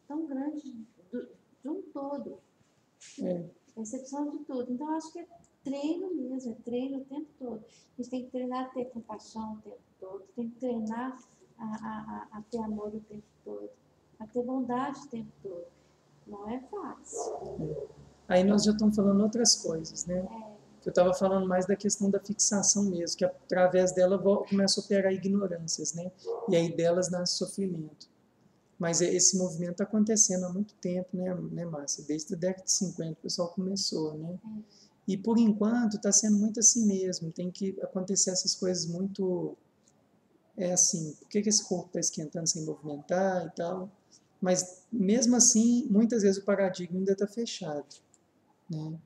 tão grande de um todo? Percepção de tudo. Então, acho que é treino mesmo, é treino o tempo todo. A gente tem que treinar a ter compaixão o tempo todo, tem que treinar a ter amor o tempo todo, a ter bondade o tempo todo. Não é fácil. Aí nós já estamos falando outras coisas, né? Eu estava falando mais da questão da fixação mesmo, que através dela começa a operar ignorâncias, né? E aí delas nasce sofrimento. Mas esse movimento está acontecendo há muito tempo, né, Márcia? Desde a década de 50 o pessoal começou, né? E por enquanto está sendo muito assim mesmo, tem que acontecer essas coisas muito... assim, por que esse corpo está esquentando sem movimentar e tal? Mas mesmo assim, muitas vezes o paradigma ainda está fechado, né?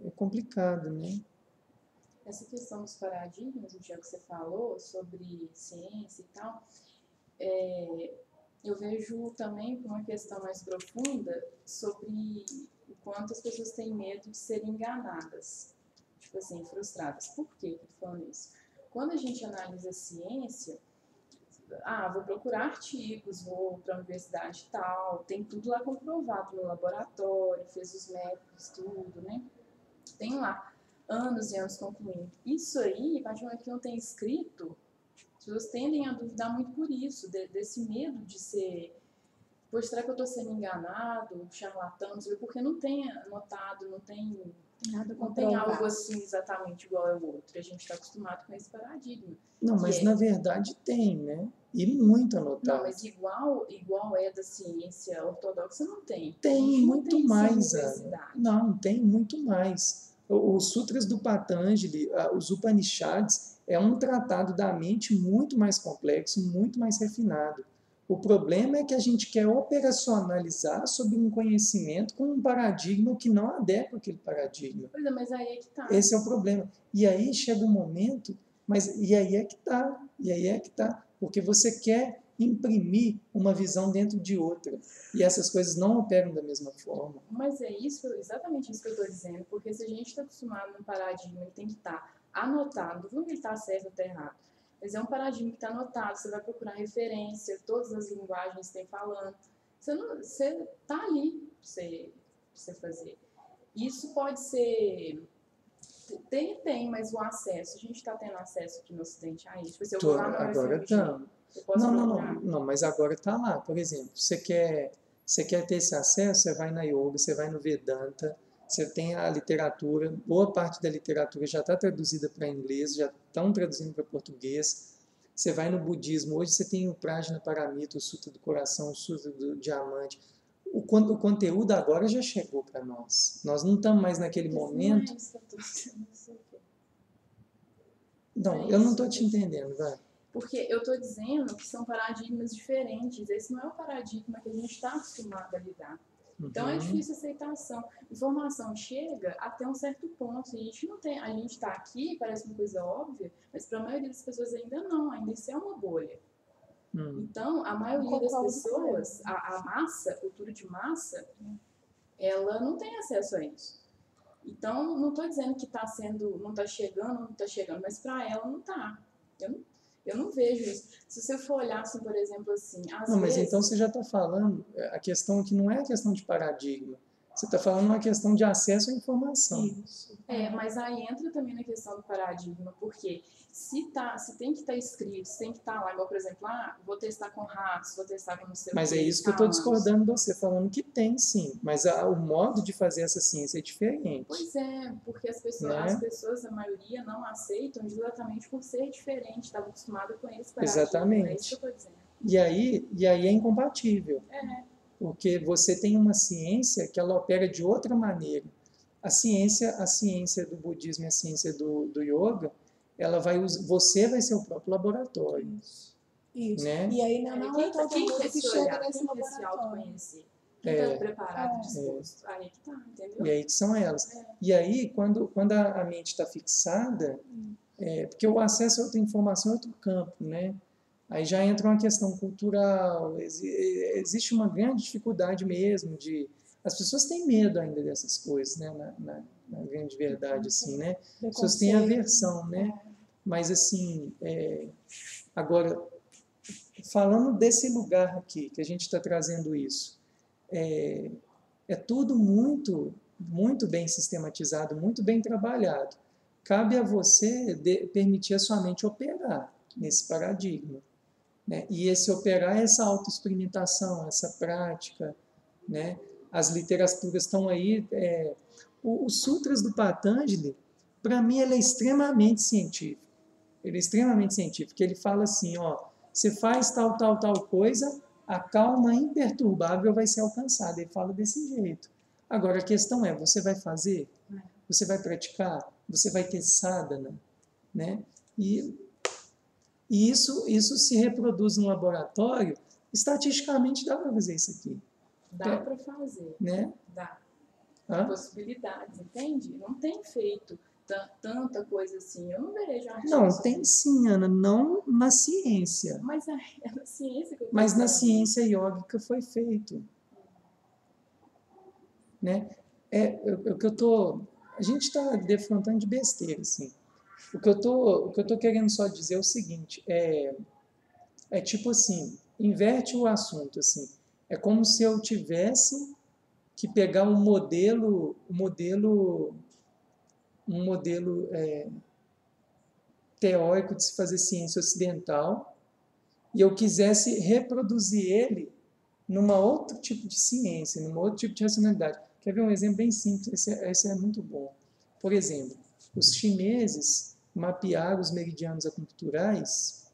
É complicado, né? Essa questão dos paradigmas, o que você falou sobre ciência e tal, eu vejo também uma questão mais profunda sobre o quanto as pessoas têm medo de serem enganadas, tipo assim, frustradas. Por que eu tô falando isso? Quando a gente analisa a ciência, vou procurar artigos, vou para a universidade tal, tem tudo lá comprovado no laboratório, fez os métodos, tudo, né? tem lá anos e anos concluindo. Isso aí, a partir do momento que não tem escrito, as pessoas tendem a duvidar muito por isso, desse medo de ser, poxa, será que eu estou sendo enganado, charlatão, não sei, porque não tem anotado, não tem Nada não tem algo comprovado. assim exatamente igual ao outro. A gente está acostumado com esse paradigma. Não, que mas é- na verdade tem, né? E muito Não, anotado. mas igual é da ciência ortodoxa, não tem. A Tem gente não muito tem isso em mais, Ana. universidade. Não, tem muito mais. Os Sutras do Patanjali, os Upanishads, é um tratado da mente muito mais complexo, muito mais refinado. O problema é que a gente quer operacionalizar sobre um conhecimento com um paradigma que não adequa àquele paradigma. Pois é, mas aí é que tá. Esse é o problema. E aí chega um momento, e aí é que tá, porque você quer imprimir uma visão dentro de outra, e essas coisas não operam da mesma forma. Mas é isso, exatamente isso que eu estou dizendo, porque se a gente está acostumado num paradigma que tem que estar anotado, não que ele está certo ou está errado, mas é um paradigma que está anotado, você vai procurar referência, todas as linguagens tem falando, você está ali para você fazer. Isso pode ser... Tem, mas o acesso, a gente está tendo acesso aqui no Ocidente a isso. Tipo, se eu vou lá no Agora UFMG, tá. eu posso procurar. Não, mas agora está lá. Por exemplo, você quer ter esse acesso, você vai na yoga, você vai no Vedanta, você tem a literatura, boa parte da literatura já está traduzida para inglês, já estão traduzindo para português. Você vai no budismo, hoje você tem o Prajnaparamita, o Sutra do Coração, o Sutra do Diamante. O conteúdo agora já chegou para nós. Nós não estamos mais naquele momento. Não é isso que eu tô dizendo, não sei o quê. Não, É eu não isso. estou te entendendo, vai. Porque eu estou dizendo que são paradigmas diferentes. Esse não é o paradigma que a gente está acostumado a lidar. Então é Uhum. difícil a aceitação. Informação chega até um certo ponto. E a gente não tem. A gente está aqui, parece uma coisa óbvia, mas para a maioria das pessoas ainda não. Ainda isso é uma bolha. Então, a maioria das Concordo pessoas, a massa, a cultura de massa, ela não tem acesso a isso. Então, não estou dizendo que está sendo, não está chegando, mas para ela não está. Eu não vejo isso. Se você for olhar, assim, por exemplo, assim, às Não, mas vezes... então você já está falando, a questão aqui não é a questão de paradigma, você está falando uma questão de acesso à informação. Isso. Mas aí entra também na questão do paradigma, porque se tem que estar escrito, se tem que estar lá, igual, por exemplo, vou testar com ratos, vou testar com não sei o Mas quê, é isso que eu estou calanos. discordando de você, falando que tem sim, mas o modo de fazer essa ciência é diferente. Pois é, porque as pessoas, a maioria, não aceitam exatamente por ser diferente, estavam acostumadas com esse paradigma. Exatamente. É isso que eu estou dizendo. E aí é incompatível, É. porque você tem uma ciência que ela opera de outra maneira. A ciência do budismo e a ciência do yoga, você vai ser o próprio laboratório. Isso. Né? E aí não é todo mundo quer que se chega olhar, nesse quem quer se laboratório. autoconhecer? Quem está preparado, disposto? Aí que tá, entendeu? E aí que são elas. E aí, quando a mente está fixada, porque o acesso a outra informação é outro campo, né? Aí já entra uma questão cultural, existe uma grande dificuldade mesmo as pessoas têm medo ainda dessas coisas, né? Na grande verdade, assim, né? As pessoas têm aversão, né? Mas, assim, agora, falando desse lugar aqui, que a gente está trazendo isso, é tudo muito, muito bem sistematizado, muito bem trabalhado. Cabe a você permitir a sua mente operar nesse paradigma. Né? E esse operar é essa autoexperimentação, essa prática. Né? As literaturas estão aí. Os Sutras do Patanjali, para mim, ele é extremamente científico. Ele é extremamente científico. Ele fala assim, você faz tal coisa, a calma imperturbável vai ser alcançada. Ele fala desse jeito. Agora, a questão é, você vai fazer? Você vai praticar? Você vai ter sadhana? Né? E isso se reproduz no laboratório, estatisticamente dá para fazer isso aqui. Dá para fazer. Né? Dá. Possibilidades, entende? Não tem feito tanta coisa assim. Eu não vejo artigos. Não, tem sim, Ana, não na ciência. Mas é na ciência que eu Mas na ciência iógica foi feito. Né? A gente está defrontando de besteira, assim. O que eu tô querendo só dizer é o seguinte, tipo assim, inverte o assunto, assim. É como se eu tivesse que pegar um modelo um modelo teórico de se fazer ciência ocidental e eu quisesse reproduzir ele numa outro tipo de ciência, num outro tipo de racionalidade. Quer ver um exemplo bem simples? Esse é muito bom. Por exemplo, os chineses mapearam os meridianos acupunturais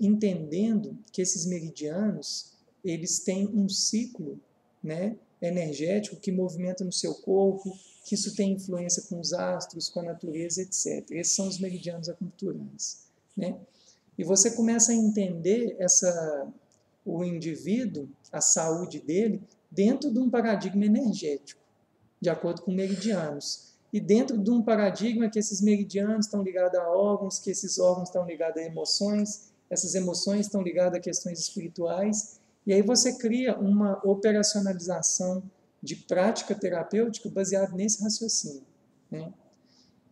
entendendo que esses meridianos eles têm um ciclo, né, energético que movimenta no seu corpo, que isso tem influência com os astros, com a natureza, etc. Esses são os meridianos acupunturais, né? E você começa a entender o indivíduo, a saúde dele, dentro de um paradigma energético, de acordo com meridianos. E dentro de um paradigma que esses meridianos estão ligados a órgãos, que esses órgãos estão ligados a emoções, essas emoções estão ligadas a questões espirituais, e aí você cria uma operacionalização de prática terapêutica baseada nesse raciocínio, né?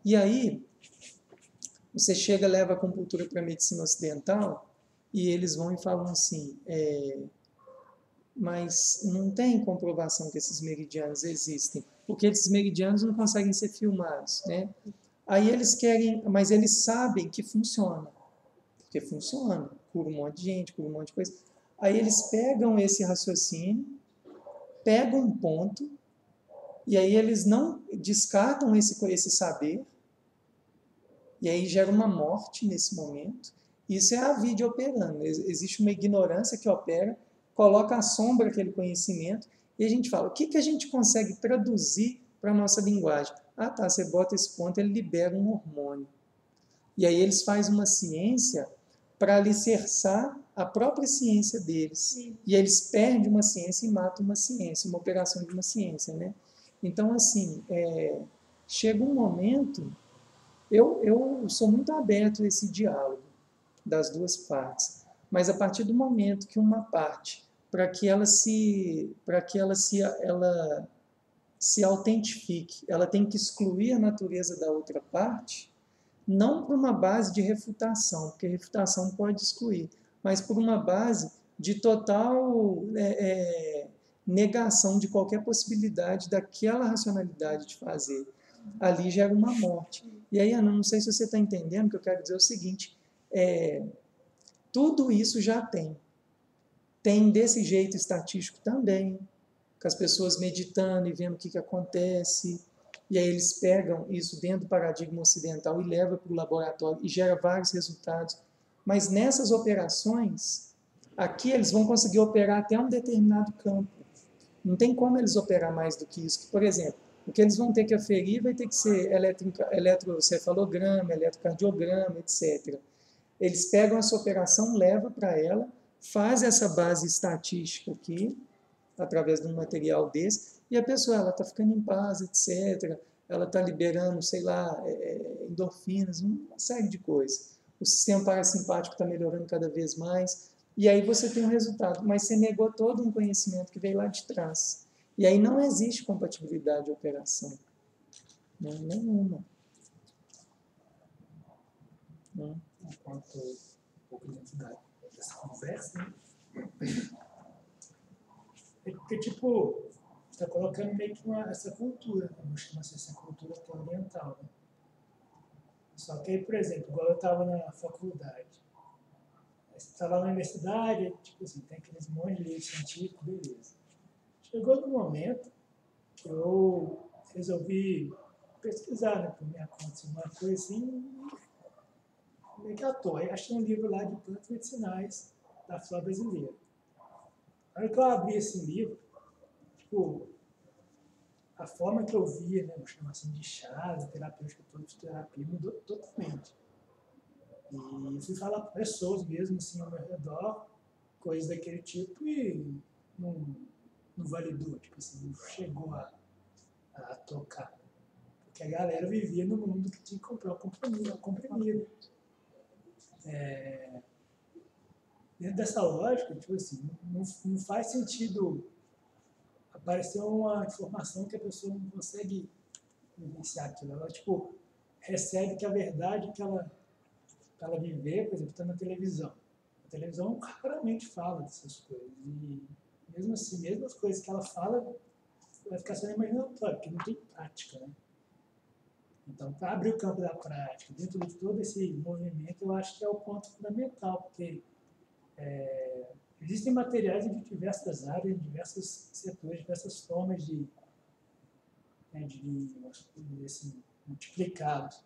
E aí, você chega, leva a acupuntura para a medicina ocidental, e eles vão e falam assim, mas não tem comprovação que esses meridianos existem, porque esses meridianos não conseguem ser filmados, né? Aí eles querem, mas eles sabem que funciona, porque funciona, cura um monte de gente, cura um monte de coisa. Aí eles pegam esse raciocínio, pegam um ponto, e aí eles não descartam esse saber, e aí gera uma morte nesse momento. Isso é a vida operando. Existe uma ignorância que opera, coloca à sombra aquele conhecimento, e a gente fala, o que a gente consegue traduzir para a nossa linguagem? Ah, tá, você bota esse ponto, ele libera um hormônio. E aí eles fazem uma ciência para alicerçar a própria ciência deles. Sim. E eles perdem uma ciência e matam uma ciência, uma operação de uma ciência, né? Então, assim, chega um momento... Eu sou muito aberto a esse diálogo das duas partes, mas a partir do momento que uma parte, para que ela se autentifique, ela tem que excluir a natureza da outra parte, não por uma base de refutação, porque refutação pode excluir, mas por uma base de total negação de qualquer possibilidade daquela racionalidade de fazer. Ali gera uma morte. E aí, Ana, não sei se você está entendendo, que eu quero dizer o seguinte, tudo isso já tem. Tem desse jeito estatístico também, com as pessoas meditando e vendo o que acontece, e aí eles pegam isso dentro do paradigma ocidental e levam para o laboratório e gera vários resultados. Mas nessas operações, aqui eles vão conseguir operar até um determinado campo. Não tem como eles operar mais do que isso. Por exemplo, o que eles vão ter que aferir vai ter que ser eletrocefalograma, eletrocardiograma, etc. Eles pegam essa operação, levam para ela, fazem essa base estatística aqui, através de um material desse, e a pessoa está ficando em paz, etc. Ela está liberando, sei lá, endorfinas, uma série de coisas. O sistema parasimpático está melhorando cada vez mais, e aí você tem um resultado, mas você negou todo um conhecimento que veio lá de trás. E aí não existe compatibilidade de operação. Não, nenhuma. Não. Enquanto um pouco dessa conversa, né? É porque, tipo, você está colocando meio que essa cultura, né? Vamos chamar assim, essa cultura oriental, né? Só que aí, por exemplo, igual eu estava na faculdade, você está lá na universidade, tipo assim, tem aqueles monte de livro científico, beleza. Chegou no momento que eu resolvi pesquisar, né, por minha conta, uma coisa assim, meio que à toa. Aí achei um livro lá de plantas medicinais da flora brasileira. Na hora que eu abri esse livro, tipo, a forma que eu via, né, vou chamar assim de chás, terapêutica, toda terapia, mudou totalmente. E fui falar com pessoas mesmo, assim, ao meu redor, coisas daquele tipo, e não validou, tipo assim, não chegou a tocar. Porque a galera vivia no mundo que tinha que comprar o comprimido. Dentro dessa lógica, tipo assim, não faz sentido aparecer uma informação que a pessoa não consegue vivenciar aquilo. Ela, tipo, recebe que a verdade que ela viver, por exemplo, está na televisão. A televisão claramente fala dessas coisas. E mesmo assim, mesmo as coisas que ela fala, vai ficar só imaginatório, porque não tem prática, né? Então, para abrir o campo da prática, dentro de todo esse movimento, eu acho que é o ponto fundamental, porque existem materiais de diversas áreas, de diversos setores, diversas formas de assim, multiplicá-los.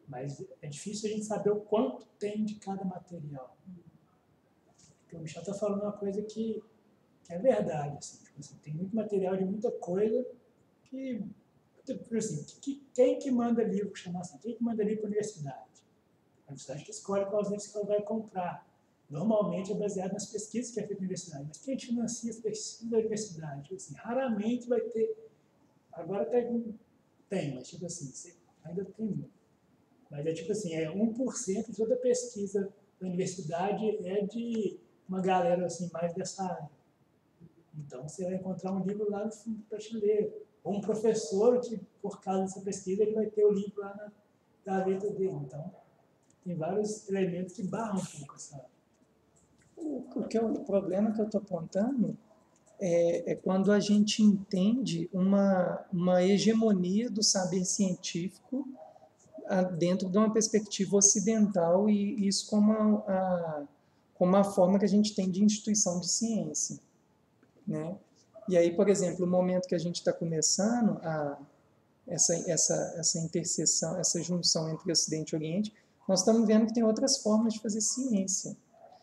Mas é difícil a gente saber o quanto tem de cada material. Porque o Michel está falando uma coisa que é verdade. Assim, tipo assim, tem muito material de muita coisa que, assim, quem que manda livro, chamar assim, quem que manda livro para a universidade? A universidade que escolhe quais livros que ela vai comprar. Normalmente é baseado nas pesquisas que é feita na universidade. Mas quem financia as pesquisas da universidade? Tipo assim, raramente vai ter. Agora tem, mas tipo assim, ainda tem muito. Mas é tipo assim, 1% de toda pesquisa da universidade é de uma galera assim, mais dessa área. Então você vai encontrar um livro lá no fundo do prateleiro. Ou um professor que, por causa dessa pesquisa, ele vai ter o livro lá na gaveta dele. Então, tem vários elementos que barram um pouco essa. O problema que eu estou apontando é quando a gente entende uma hegemonia do saber científico dentro de uma perspectiva ocidental e isso como a forma que a gente tem de instituição de ciência, né? E aí, por exemplo, o momento que a gente está começando essa interseção, essa junção entre Ocidente e Oriente, nós estamos vendo que tem outras formas de fazer ciência.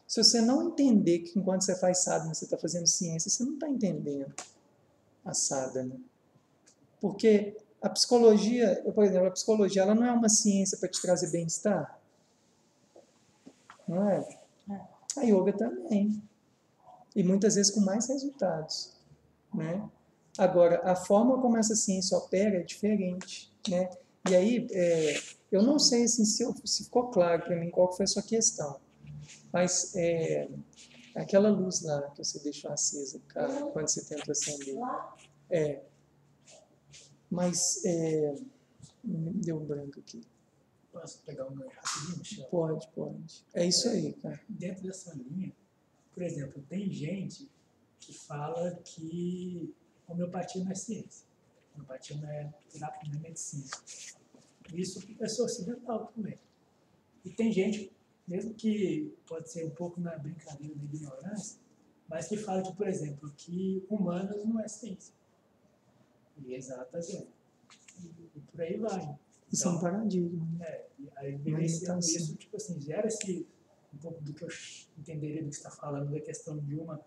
Se você não entender que enquanto você faz sadhana você está fazendo ciência, você não está entendendo a sadhana. Porque a psicologia, por exemplo, a psicologia, ela não é uma ciência para te trazer bem-estar? Não é? A yoga também. E muitas vezes com mais resultados, né? Agora, a forma como essa ciência opera é diferente, né? E aí, eu não sei assim, se ficou claro para mim qual foi a sua questão, mas aquela luz lá que você deixou acesa, cara, quando você tenta acender. Mas me deu um branco aqui. Posso pegar um gancho rapidinho, Michel? Pode. É isso aí, cara. Dentro dessa linha, por exemplo, tem gente que fala que homeopatia não é ciência. Homeopatia não é terapia, não é medicina. Isso é ocidental também. E tem gente, mesmo que pode ser um pouco na brincadeira da ignorância, mas que fala que, por exemplo, que humanas não é ciência. E exatas é. E por aí vai. Isso é um paradigma. E aí, vivenciando isso, tipo assim, gera um pouco do que eu entenderia do que você está falando, da questão de uma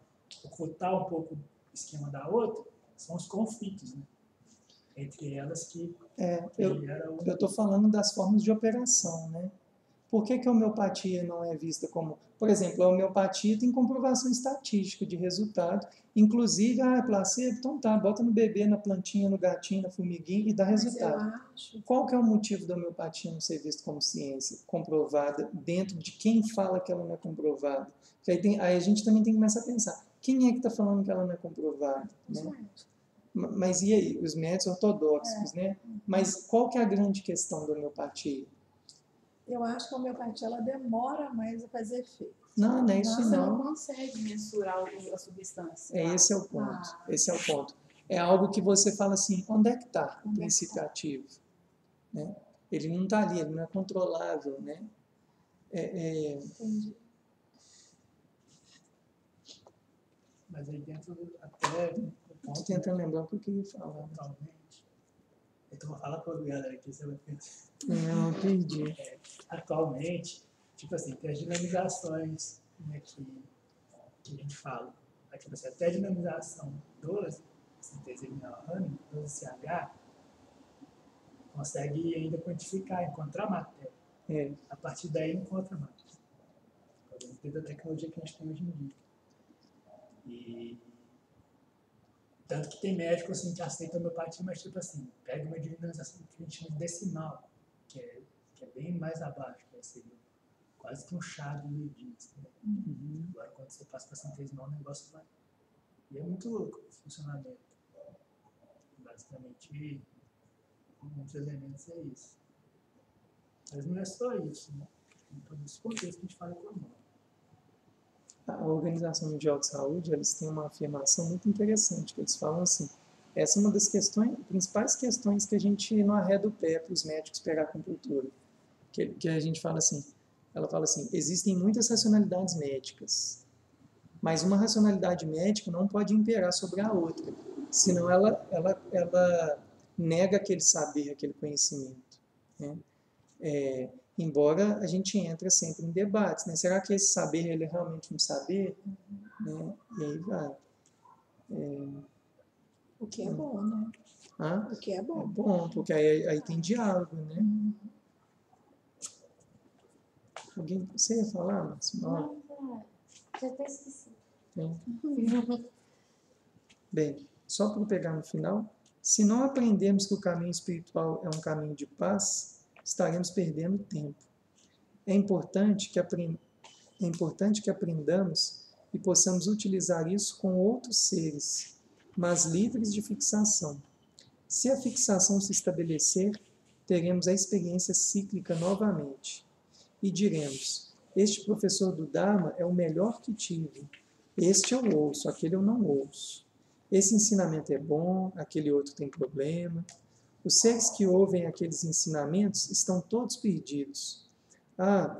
ocultar um pouco o esquema da outra, são os conflitos, né? Entre elas que eu estou falando das formas de operação, né? Por que a homeopatia não é vista como... Por exemplo, a homeopatia tem comprovação estatística de resultado, inclusive, é placebo, então tá, bota no bebê, na plantinha, no gatinho, na formiguinha e dá resultado. Qual que é o motivo da homeopatia não ser vista como ciência comprovada dentro de quem fala que ela não é comprovada? Aí a gente também tem que começar a pensar, quem é que está falando que ela não é comprovada? Né? Mas e aí? Os médicos ortodoxos, né? Mas qual que é a grande questão da homeopatia? Eu acho que a homeopatia ela demora mais a fazer efeito. Não é isso Você não. não consegue mensurar a substância. Esse é o ponto. Esse é o ponto. É algo que você fala assim, onde é que está o princípio ativo? Né? Ele não está ali, ele não é controlável, né? Entendi. Mas aí dentro até... Estou tentando lembrar o que eu queria falar. Atualmente, então vou falar para o galera aqui, você vai pensar. Não, perdi. Atualmente, tipo assim, tem as dinamizações, né, que a gente fala. Aí, tipo assim, até a dinamização 12, síntese minerânica, 12CH, consegue ainda quantificar, encontrar matéria. A partir daí, encontra mais. Dentro da tecnologia que a gente tem hoje em dia. E tanto que tem médico assim, que aceita a homeopatia, mas tipo assim, pega uma dinamização que a gente chama de decimal, que é bem mais abaixo, que seria quase que um chá do medinho. Né? Agora, quando você passa para centesimal, o negócio vai. E é muito louco o funcionamento. Basicamente, um dos elementos é isso. Mas não é só isso, né? Tem todo esse contexto que a gente fala econômico. A Organização Mundial de Saúde, eles têm uma afirmação muito interessante, que eles falam assim, Essa é uma das principais questões que a gente não arreda o pé para os médicos pegar a acupuntura. Que a gente fala assim, ela fala assim, existem muitas racionalidades médicas, mas uma racionalidade médica não pode imperar sobre a outra, senão ela nega aquele saber, aquele conhecimento, né? Embora a gente entre sempre em debates, né? Será que esse saber ele é realmente um saber? Né? E aí vai. O que é bom, né? Ah, O que é é bom. bom, porque aí tem diálogo, né? Alguém, você ia falar, Márcio? Não, já até esqueci. Bem, só para pegar no final, se não aprendermos que o caminho espiritual é um caminho de paz, estaremos perdendo tempo. É importante que aprendamos e possamos utilizar isso com outros seres, mas livres de fixação. Se a fixação se estabelecer, teremos a experiência cíclica novamente. E diremos, este professor do Dharma é o melhor que tive. Este eu ouço, aquele eu não ouço. Esse ensinamento é bom, aquele outro tem problema. Os seres que ouvem aqueles ensinamentos estão todos perdidos. Ah,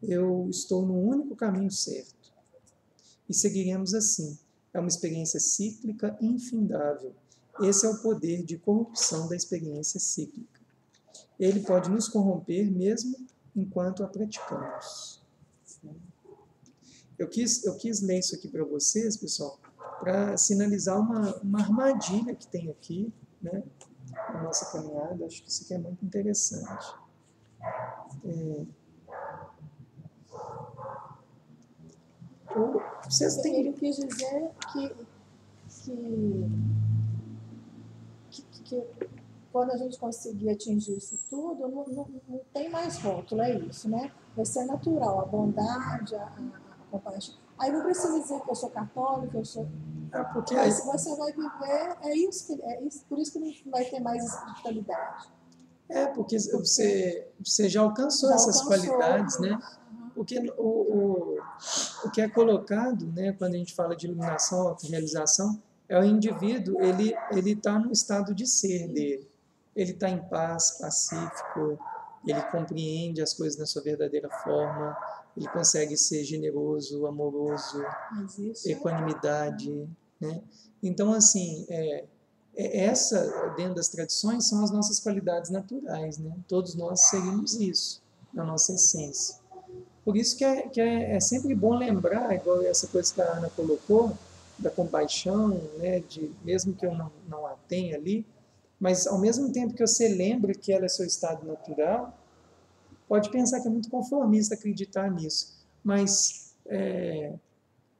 eu estou no único caminho certo. E seguiremos assim. É uma experiência cíclica infindável. Esse é o poder de corrupção da experiência cíclica. Ele pode nos corromper mesmo enquanto a praticamos. Eu quis ler isso aqui para vocês, pessoal, para sinalizar uma armadilha que tem aqui, né, na nossa caminhada. Acho que isso aqui é muito interessante. Vocês têm... Ele quis dizer que quando a gente conseguir atingir isso tudo, não tem mais rótulo, é isso, né? Vai ser natural, a bondade, a compaixão. Aí não precisa dizer que eu sou católica, eu sou... porque Mas você vai viver, por isso que não vai ter mais espiritualidade. Porque você já alcançou essas qualidades, né? Porque o que é colocado, né, quando a gente fala de iluminação, autorrealização, é o indivíduo, ele está no estado de ser dele. Ele está em paz, pacífico, ele compreende as coisas na sua verdadeira forma, ele consegue ser generoso, amoroso, equanimidade, né? Então, assim, essa, dentro das tradições, são as nossas qualidades naturais, né? Todos nós seguimos isso, na nossa essência. Por isso que é sempre bom lembrar, igual essa coisa que a Ana colocou, da compaixão, né? Mesmo que eu não a tenha ali, mas ao mesmo tempo que você lembra que ela é seu estado natural, pode pensar que é muito conformista acreditar nisso. Mas,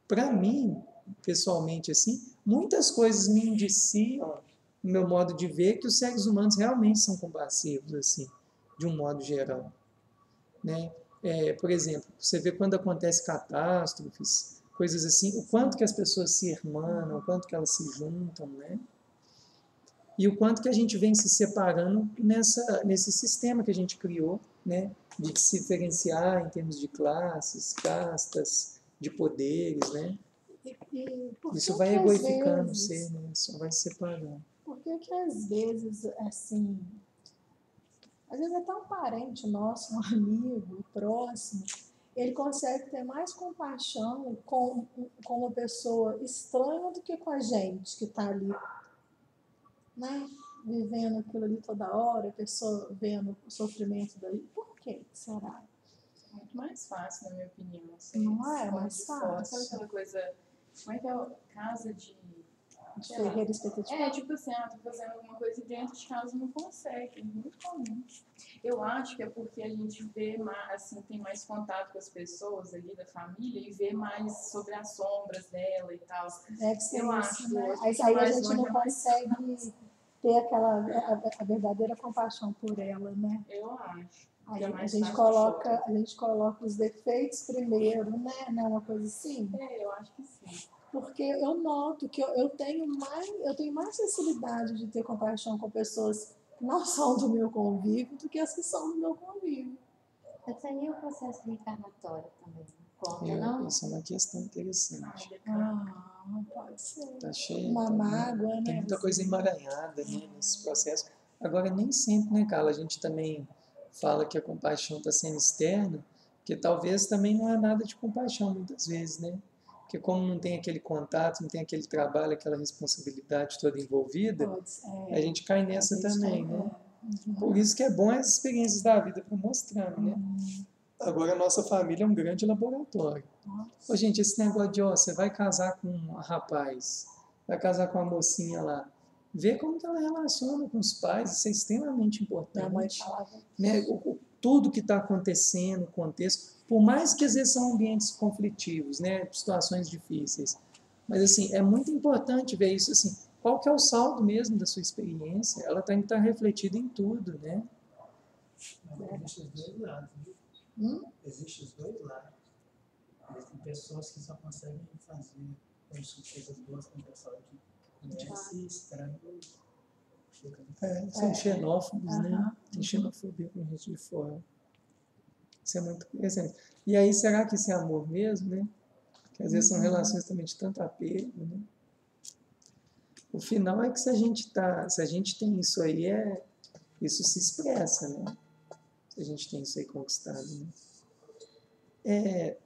para mim, pessoalmente, assim, muitas coisas me indiciam, no meu modo de ver, que os seres humanos realmente são compassivos, assim, de um modo geral, né? Por exemplo, você vê quando acontece catástrofes, coisas assim, o quanto que as pessoas se irmanam, o quanto que elas se juntam, né? E o quanto que a gente vem se separando nesse sistema que a gente criou, né? De se diferenciar em termos de classes, castas, de poderes, né? Isso vai egoificando o ser, né? Só vai se separando. Por que às vezes, assim, às vezes até um parente nosso, um amigo próximo, ele consegue ter mais compaixão com uma pessoa estranha do que com a gente que está ali, né? Vivendo aquilo ali toda hora, a pessoa vendo o sofrimento dali. Por que será? Muito mais fácil, na minha opinião. Assim, não é mais fácil. Sabe aquela coisa, como é que é casa de ferreira expectativa? Tipo assim, tô fazendo alguma coisa e dentro de casa não consegue, é muito comum. Eu acho que é porque a gente vê mais, assim, tem mais contato com as pessoas ali da família e vê mais sobre as sombras dela e tal. Deve ser eu isso, acho, né? Aí a gente não consegue ter a verdadeira compaixão por ela, né? Eu acho. Aí a gente coloca os defeitos primeiro, né? Não é uma coisa assim? Eu acho que sim. Porque eu noto que eu tenho mais facilidade de ter compaixão com pessoas que não são do meu convívio do que as que são do meu convívio. Mas aí é o processo reencarnatório também. Conta, não? Isso é uma questão interessante. Pode ser. Tá cheio. Uma mágoa, né? Tem muita coisa emaranhada, né, nesse processo. Agora, nem sempre, né, Carla? A gente também fala que a compaixão está sendo externa, porque talvez também não há nada de compaixão muitas vezes, né? Porque como não tem aquele contato, não tem aquele trabalho, aquela responsabilidade toda envolvida, Pode ser. a gente cai nessa Às vezes também, tem- né? Uhum. Por isso que é bom as experiências da vida para mostrando, né? Agora, a nossa família é um grande laboratório. Nossa. Ô, gente, esse negócio de, ó, você vai casar com um rapaz, vai casar com uma mocinha lá, vê como que ela relaciona com os pais, isso é extremamente Minha mãe importante. falava, Né? Tudo que está acontecendo, o contexto, por mais que às vezes são ambientes conflitivos, né? Situações difíceis, mas assim, é muito importante ver isso, assim, qual que é o saldo mesmo da sua experiência, ela tem que estar refletida em tudo, né? Existem os dois lados, viu? Existem os dois lados. Existem pessoas que só conseguem fazer coisas boas com o pessoal que conhece estranho. São xenófobos, né? Aham. Tem xenofobia com gente de fora. Isso é muito interessante. E aí, será que isso é amor mesmo, né? Porque às vezes são relações também de tanto apego, né? O final é que se a gente tem isso aí, isso se expressa, né? Se a gente tem isso aí conquistado, né?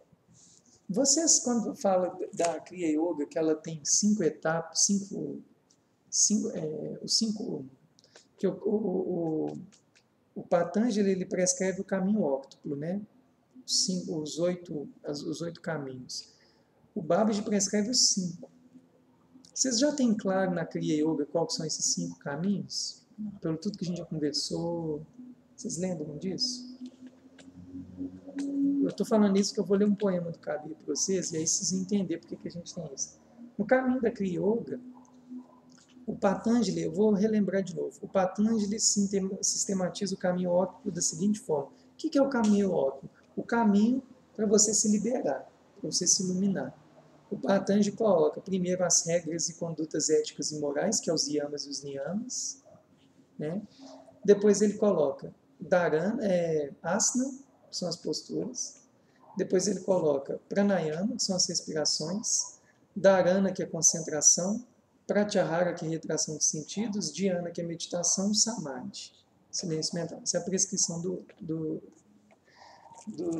Vocês, quando falam da Kriya Yoga, que ela tem 5 etapas, os 5 que o Patanjali ele prescreve o caminho óctuplo, né? Os 8 caminhos. O Babaji prescreve os 5. Vocês já têm claro na Kriya Yoga quais são esses 5 caminhos? Pelo tudo que a gente já conversou, vocês lembram disso? Eu estou falando isso porque eu vou ler um poema do Kabir para vocês, e aí vocês vão entender por que a gente tem isso. No caminho da Kriya Yoga, o Patanjali, eu vou relembrar de novo, o Patanjali sistematiza o caminho óptimo da seguinte forma. O que é o caminho óptimo? O caminho para você se liberar, para você se iluminar. O Patanjali coloca primeiro as regras e condutas éticas e morais, que é os yamas e os niyamas, né? Depois ele coloca dharana, asana, que são as posturas. Depois ele coloca pranayama, que são as respirações. Dharana, que é concentração. Pratyahara, que é retração de sentidos. Dhyana, que é meditação. Samadhi, silêncio mental. Essa é a prescrição do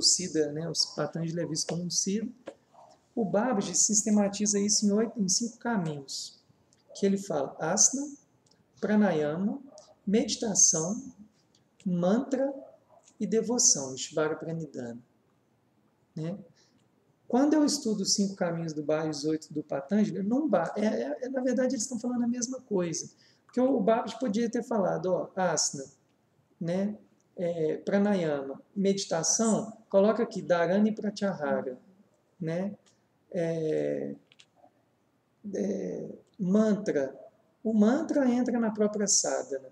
Siddha, né? O Patanjali é visto como um Siddha. O Babaji sistematiza isso em 5 caminhos, que ele fala asana, pranayama, meditação, mantra e devoção, Ishvara Pranidhana. Né? Quando eu estudo os 5 caminhos do Babaji e os 8 do Patanjali, na verdade eles estão falando a mesma coisa. Porque o Babaji podia ter falado, ó, asana, né? Pranayama, meditação, coloca aqui Dharana e Pratyahara, né? Mantra. O mantra entra na própria sadhana,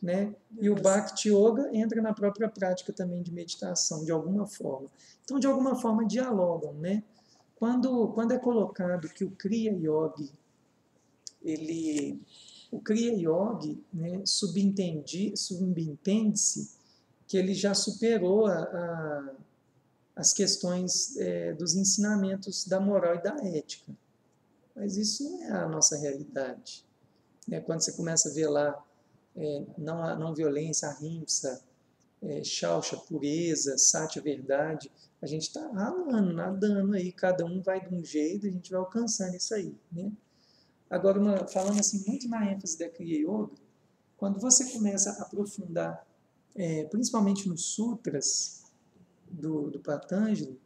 né? E o Bhakti Yoga entra na própria prática também de meditação, de alguma forma. Então, de alguma forma, dialogam, né? Quando é colocado que o Kriya Yoga, o Kriya Yoga, né, subentende-se que ele já superou as questões dos ensinamentos da moral e da ética. Mas isso não é a nossa realidade. Né? Quando você começa a ver lá não violência, ahimsa, shausha, pureza, satya, verdade, a gente está ralando, nadando aí, cada um vai de um jeito, a gente vai alcançando isso aí. Né? Agora, falando assim muito na ênfase da Kriya Yoga, quando você começa a aprofundar, principalmente nos sutras do Patanjali,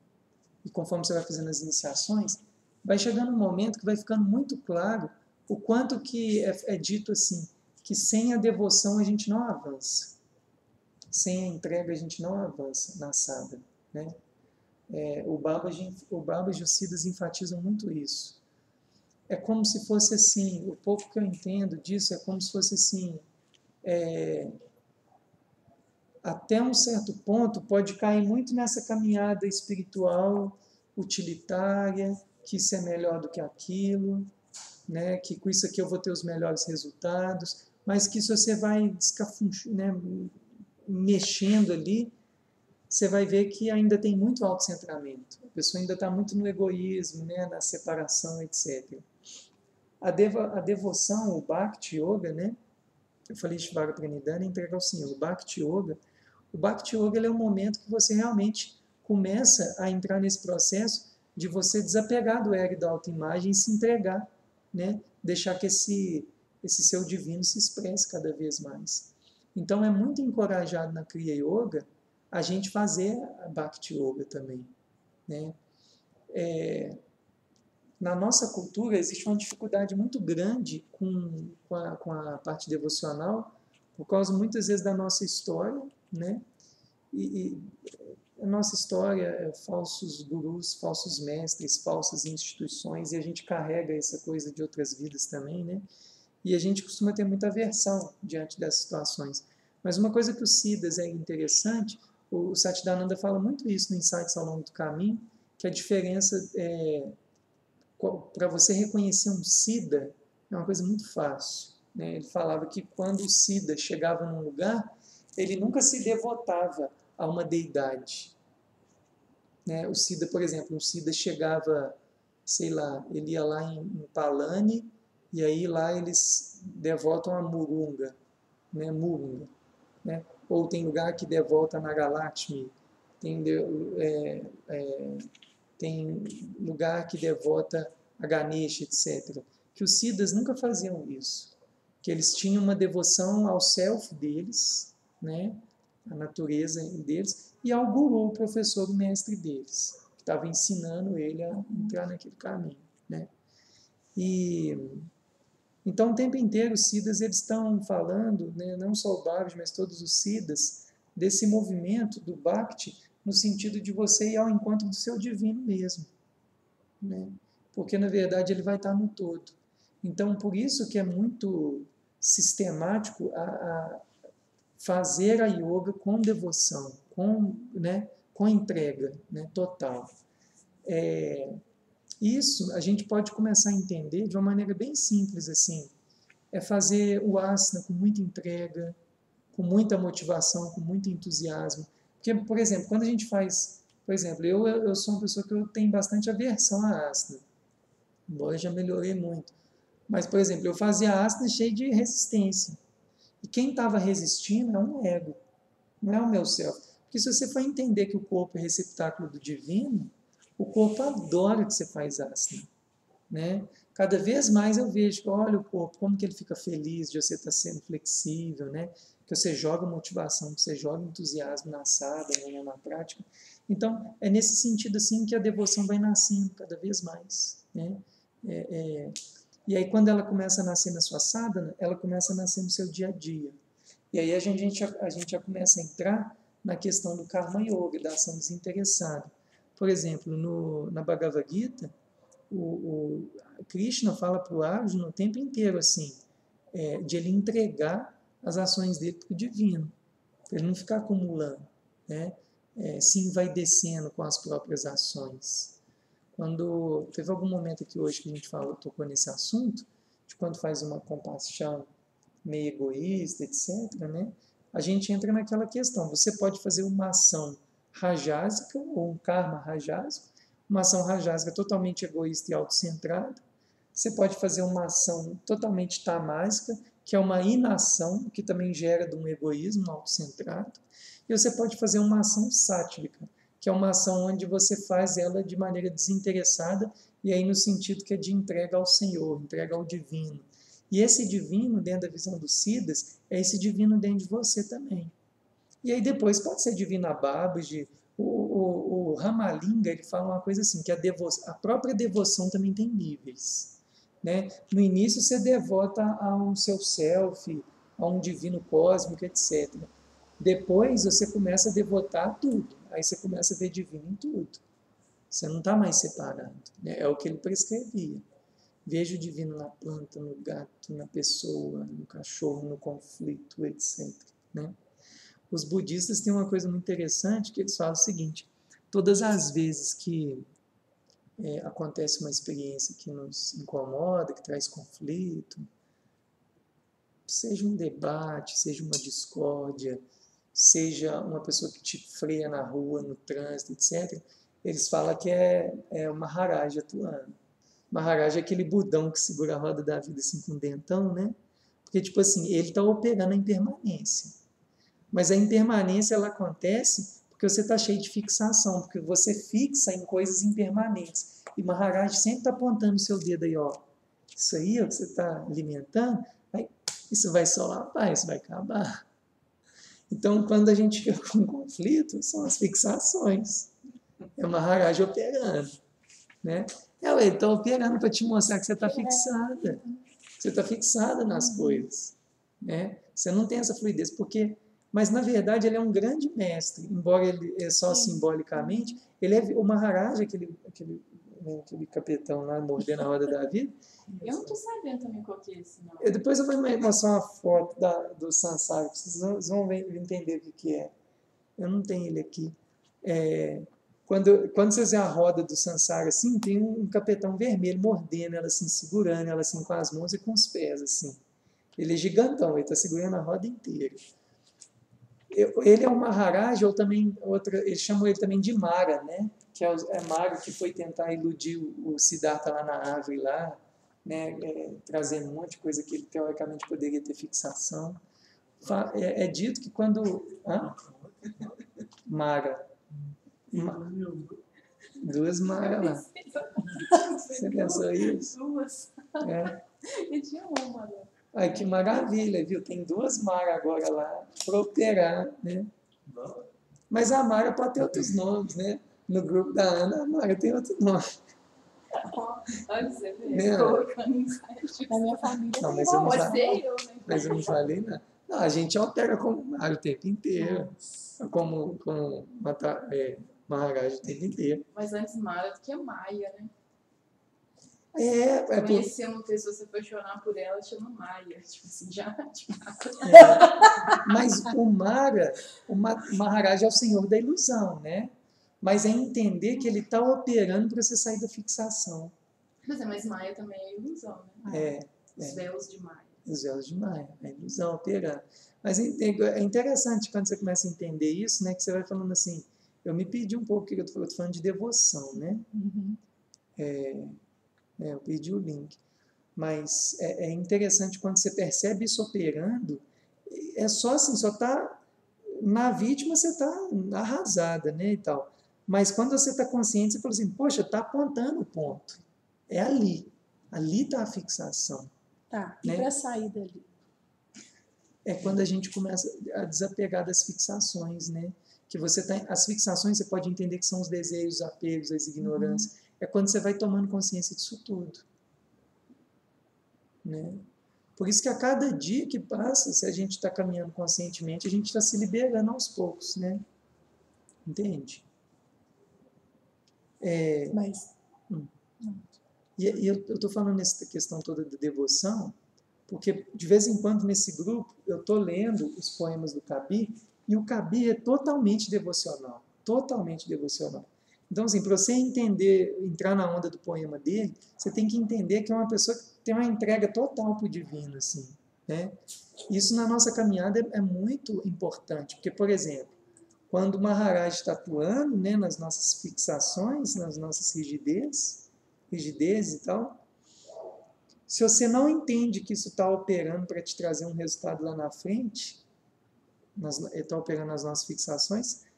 e conforme você vai fazendo as iniciações, vai chegando um momento que vai ficando muito claro o quanto que é dito assim, que sem a devoção a gente não avança. Sem a entrega a gente não avança na sadhana. Né? O Babaji e os Siddhas enfatizam muito isso. É como se fosse assim, o pouco que eu entendo disso é como se fosse assim, até um certo ponto pode cair muito nessa caminhada espiritual, utilitária, que isso é melhor do que aquilo, né? Que com isso aqui eu vou ter os melhores resultados, mas que isso você vai mexendo ali, você vai ver que ainda tem muito autocentramento. A pessoa ainda está muito no egoísmo, né, na separação, etc. A devoção, o Bhakti Yoga, né, eu falei Shivara Pranidhana, entrega ao Senhor. O Bhakti Yoga ele é um momento que você realmente começa a entrar nesse processo de você desapegar do ego e da autoimagem e se entregar, né, deixar que esse seu divino se expresse cada vez mais. Então é muito encorajado na Kriya Yoga a gente fazer a Bhakti Yoga também, né? Na nossa cultura existe uma dificuldade muito grande com a parte devocional, por causa muitas vezes da nossa história, né? E a nossa história é falsos gurus, falsos mestres, falsas instituições, e a gente carrega essa coisa de outras vidas também, né? E a gente costuma ter muita aversão diante dessas situações. Mas uma coisa que o Siddhas é interessante, o Satchidananda fala muito isso no Insights ao Longo do Caminho, que a diferença para você reconhecer um Siddha é uma coisa muito fácil, né? Ele falava que quando o Siddha chegava num lugar, ele nunca se devotava a uma deidade, né? O Siddha, por exemplo, um Siddha chegava, sei lá, ele ia lá em Palani, e aí lá eles devotam a Murunga, né? Murunga, né? Ou tem lugar que devota a Nagalakshmi, tem lugar que devota a Ganesha, etc. Que os Siddhas nunca faziam isso, que eles tinham uma devoção ao self deles, né? A natureza deles, e ao guru, o professor, o mestre deles, que estava ensinando ele a entrar naquele caminho, né? E então o tempo inteiro os Siddhas eles estão falando, né, não só o Babaji, mas todos os Siddhas, desse movimento do Bhakti, no sentido de você ir ao encontro do seu divino mesmo, né? Porque na verdade ele vai estar no todo. Então por isso que é muito sistemático a fazer a yoga com devoção, com entrega, né, total. Isso a gente pode começar a entender de uma maneira bem simples assim. É fazer o asana com muita entrega, com muita motivação, com muito entusiasmo. Porque, por exemplo, quando a gente faz... Por exemplo, eu sou uma pessoa que eu tenho bastante aversão à asana, embora já melhorei muito. Mas, por exemplo, eu fazia asana cheio de resistência. E quem estava resistindo é um ego, não é o meu self. Porque se você for entender que o corpo é receptáculo do divino, o corpo adora que você faz asana, né? Cada vez mais eu vejo que, olha o corpo, como que ele fica feliz de você estar sendo flexível, né? Que você joga motivação, que você joga entusiasmo na sadhana, né? Na prática. Então, é nesse sentido assim que a devoção vai nascendo cada vez mais, né? E aí, quando ela começa a nascer na sua sadhana, ela começa a nascer no seu dia a dia. E aí a gente já começa a entrar na questão do karma yoga, da ação desinteressada. Por exemplo, na Bhagavad Gita, o Krishna fala para o Arjuna o tempo inteiro assim, de ele entregar as ações dele para o divino, para ele não ficar acumulando, né? Se envaidecendo com as próprias ações. Quando teve algum momento aqui hoje que a gente tocou nesse assunto, de quando faz uma compaixão meio egoísta, etc., né? A gente entra naquela questão. Você pode fazer uma ação rajásica ou um karma rajásico, uma ação rajásica totalmente egoísta e autocentrada. Você pode fazer uma ação totalmente tamásica, que é uma inação, que também gera de um egoísmo autocentrado. E você pode fazer uma ação sáttvica, que é uma ação onde você faz ela de maneira desinteressada, e aí no sentido que é de entrega ao Senhor, entrega ao divino. E esse divino, dentro da visão dos Siddhas, é esse divino dentro de você também. E aí depois pode ser divino Babaji, o Ramalinga, ele fala uma coisa assim, que a própria devoção também tem níveis, né? No início você devota a um seu self, a um divino cósmico, etc. Depois você começa a devotar a tudo, aí você começa a ver divino em tudo. Você não está mais separado, né? É o que ele prescrevia. Veja o divino na planta, no gato, na pessoa, no cachorro, no conflito, etc., né? Os budistas têm uma coisa muito interessante, que eles falam o seguinte: todas as vezes que acontece uma experiência que nos incomoda, que traz conflito, seja um debate, seja uma discórdia, seja uma pessoa que te freia na rua, no trânsito, etc., eles falam que é o Maharaj atuando. Maharaj é aquele budão que segura a roda da vida assim com um dentão, né? Porque, tipo assim, ele está operando a impermanência. Mas a impermanência, ela acontece porque você está cheio de fixação, porque você fixa em coisas impermanentes. E Maharaj sempre está apontando o seu dedo aí, ó. Isso aí, ó, que você está alimentando, isso vai solapar, isso vai acabar. Então, quando a gente fica com conflito, são as fixações. É o Maharaj operando, né? Ele está operando para te mostrar que você está fixada. Você está fixada nas coisas, né? Você não tem essa fluidez, porque... Mas, na verdade, ele é um grande mestre, embora ele é só simbolicamente. Ele é o Maharaj, aquele capitão lá, mordendo a roda da vida. Eu não tô sabendo também qual que é esse, não. Depois eu vou mostrar uma foto do Sansara, vocês vão entender o que é. Eu não tenho ele aqui. Quando vocês veem a roda do Sansara, assim, tem um capetão vermelho mordendo ela assim, segurando ela assim com as mãos e com os pés, assim. Ele é gigantão, ele está segurando a roda inteira. Ele é um Maharaj, ou também, eles chamam ele também de Mara, né? Que é Mara que foi tentar iludir o Siddhartha lá na árvore, lá, né? Trazendo um monte de coisa que ele teoricamente poderia ter fixação. É dito que quando... Mara. Duas Mara lá. Você pensou isso? Duas. Eu tinha uma, né? Ai, que maravilha, viu? Tem duas Mara agora lá para operar, né? Mas a Mara pode ter outros nomes, né? No grupo da Ana, a Mara tem outro nome. Olha, você vê, Né? colocando insight. Na minha família Não, tem mas eu não igual Pode falei, ser eu, né? mas eu não falei nada. Não, a gente opera como Mara o tempo inteiro, como Maharaj o tempo inteiro. Mas antes Mara do que Maia, né? Por... Conhecer uma pessoa, se apaixonar por ela, chama Maia. Tipo assim, já. Tipo... Mas o Maharaj é o senhor da ilusão, né? Mas é entender que ele está operando para você sair da fixação. Mas Maia também é ilusão, né? Os véus de Maia. Os véus de Maia, a ilusão operando. Mas é interessante quando você começa a entender isso, né? Que você vai falando assim, eu me pedi um pouco, porque eu estou falando de devoção, né? Uhum. Eu pedi o link. Mas é interessante quando você percebe isso operando, é só assim, só está na vítima, você está arrasada, né, e tal. Mas quando você está consciente, você fala assim, poxa, está apontando o ponto. É ali. Ali está a fixação. Tá, e né? para sair dali? É quando a gente começa a desapegar das fixações, né? Que você tá, as fixações você pode entender que são os desejos, os apegos, as ignorâncias. É quando você vai tomando consciência disso tudo. Né? Por isso que a cada dia que passa, se a gente está caminhando conscientemente, a gente está se liberando aos poucos, né? Entende? Mas... E eu estou falando nessa questão toda da devoção, porque de vez em quando nesse grupo eu estou lendo os poemas do Kabir, e o Kabir é totalmente devocional. Totalmente devocional. Então, assim, para você entender, entrar na onda do poema dele, você tem que entender que é uma pessoa que tem uma entrega total para o divino, assim, né? Isso na nossa caminhada é muito importante, porque, por exemplo, quando o Maharaj está atuando, né, nas nossas fixações, nas nossas rigidezes e tal, se você não entende que isso está operando para te trazer um resultado lá na frente, está operando nas nossas fixações,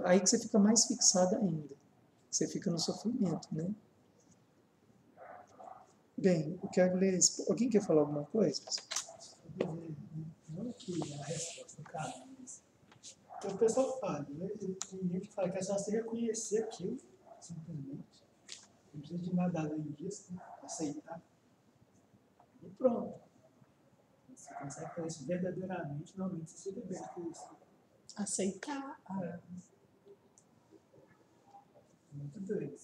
aí que você fica mais fixado ainda. Você fica no sofrimento, né? Bem, eu quero ler... Alguém quer falar alguma coisa? Não aqui a resposta, cara. Então, o pessoal fala, né? Tem gente que fala que é só você reconhecer aquilo, simplesmente. Não precisa de nada além disso, né? Aceitar. E pronto. Você consegue fazer isso verdadeiramente, normalmente você se liberta disso. Aceitar. Muito doido.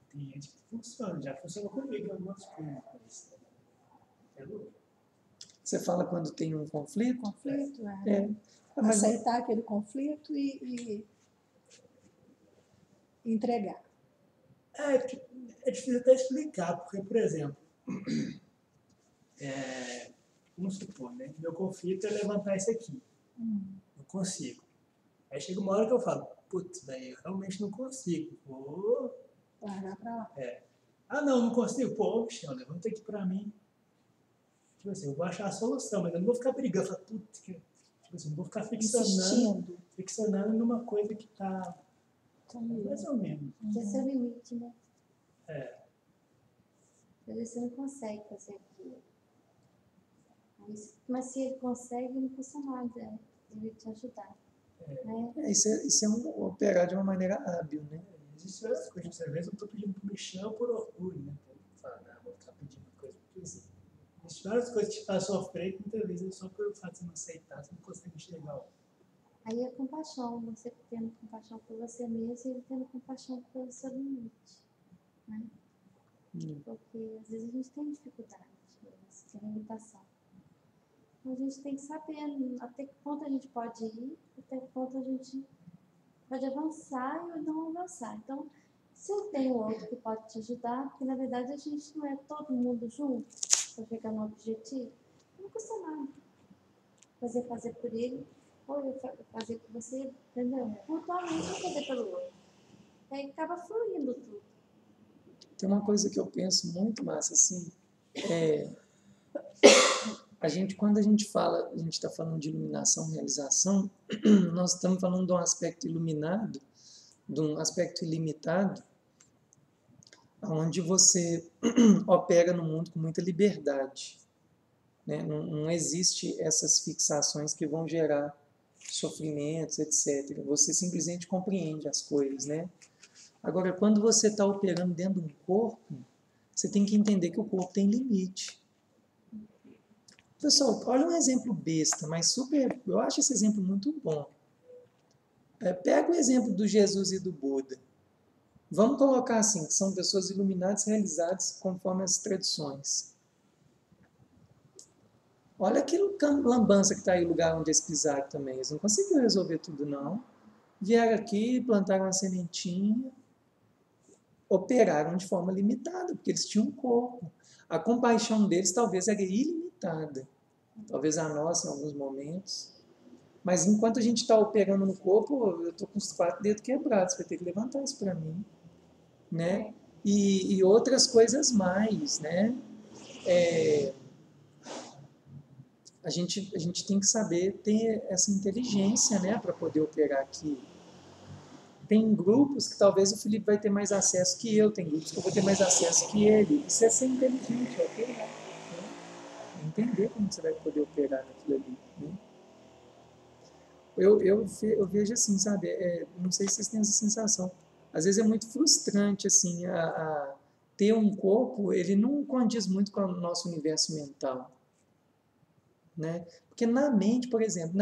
Tem gente que funciona, já funcionou comigo em algumas coisas. É louco. Você fala quando tem um conflito? Conflito, Mas aceitar aquele conflito e entregar. É difícil até explicar, porque, por exemplo, vamos supor, né? Meu conflito é levantar isso aqui. Eu consigo. Aí chega uma hora que eu falo, putz, velho, eu realmente não consigo. Vou... Largar pra lá. Ah, não consigo. Pô, Michel, levanta aqui pra mim. Tipo assim, eu vou achar a solução, mas eu não vou ficar brigando. Falar, putz, tipo assim, não vou ficar ficcionando numa coisa que tá mais ou menos. Esse é o seu limite, né? Às vezes você não consegue fazer aquilo. Mas se ele consegue, não custa nada. Ele te ajudar. Né? Isso é operar de uma maneira hábil, né? Existem várias coisas. Às vezes eu estou pedindo para o Michel por orgulho, né? Falar, não, vou ficar pedindo coisa. Porque assim, existem várias coisas que te fazem sofrer que muitas vezes é só por fato de você não aceitar, você não consegue enxergar. Aí é compaixão, você tendo compaixão por você mesmo e ele tendo compaixão pelo seu limite. Né? Porque às vezes a gente tem dificuldade, tem limitação. Então a gente tem que saber até que ponto a gente pode ir, até que ponto a gente pode avançar ou não avançar. Então, se eu tenho outro que pode te ajudar, porque na verdade a gente não é todo mundo junto para chegar no objetivo, não custa nada. Fazer por ele, ou eu fazer por você, entendeu? Mutuamente eu fazer pelo outro. Aí acaba fluindo tudo. Tem uma coisa que eu penso muito, Márcia, assim, quando a gente está falando de iluminação, realização, nós estamos falando de um aspecto iluminado, de um aspecto ilimitado, onde você opera no mundo com muita liberdade. Né? Não existe essas fixações que vão gerar sofrimentos, etc. Você simplesmente compreende as coisas, né? Agora, quando você está operando dentro de um corpo, você tem que entender que o corpo tem limite. Pessoal, olha um exemplo besta, mas super. Eu acho esse exemplo muito bom. Pega o exemplo do Jesus e do Buda. Vamos colocar assim, que são pessoas iluminadas, realizadas conforme as tradições. Olha aquilo lambança que está aí, o lugar onde eles pisaram também. Eles não conseguiram resolver tudo, não. Vieram aqui, plantaram uma sementinha, operaram de forma limitada, porque eles tinham um corpo. A compaixão deles talvez era ilimitada. Talvez a nossa em alguns momentos. Mas enquanto a gente está operando no corpo, eu estou com os 4 dedos quebrados, você vai ter que levantar isso para mim. Né? E outras coisas mais, né? A gente tem que saber ter essa inteligência, né, para poder operar aqui. Tem grupos que talvez o Felipe vai ter mais acesso que eu, tem grupos que eu vou ter mais acesso que ele. Isso é ser inteligente, é operar. Né? Entender como você vai poder operar naquilo ali. Né? Eu vejo assim, sabe, não sei se vocês têm essa sensação, às vezes é muito frustrante, assim, a ter um corpo, ele não condiz muito com o nosso universo mental. Né? Porque na mente, por exemplo,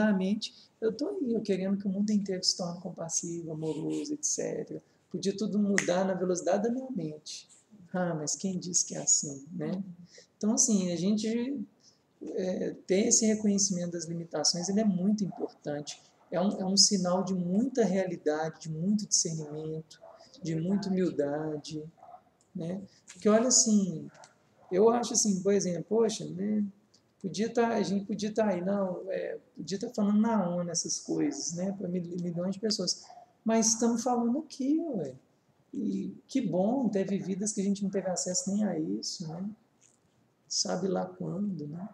eu estou aí, eu querendo que o mundo inteiro se torne compassivo, amoroso, etc. Podia tudo mudar na velocidade da minha mente. Ah, mas quem disse que é assim, né? Então, assim, a gente ter esse reconhecimento das limitações, ele é muito importante. É um sinal de muita realidade, de muito discernimento, de muita humildade, né? Porque, olha assim, eu acho assim, por exemplo, poxa, né? A gente podia estar aí, podia estar falando na ONU essas coisas, né, para milhões de pessoas. Mas estamos falando aqui, ué. E que bom, teve vidas que a gente não teve acesso nem a isso, né? Sabe lá quando, né?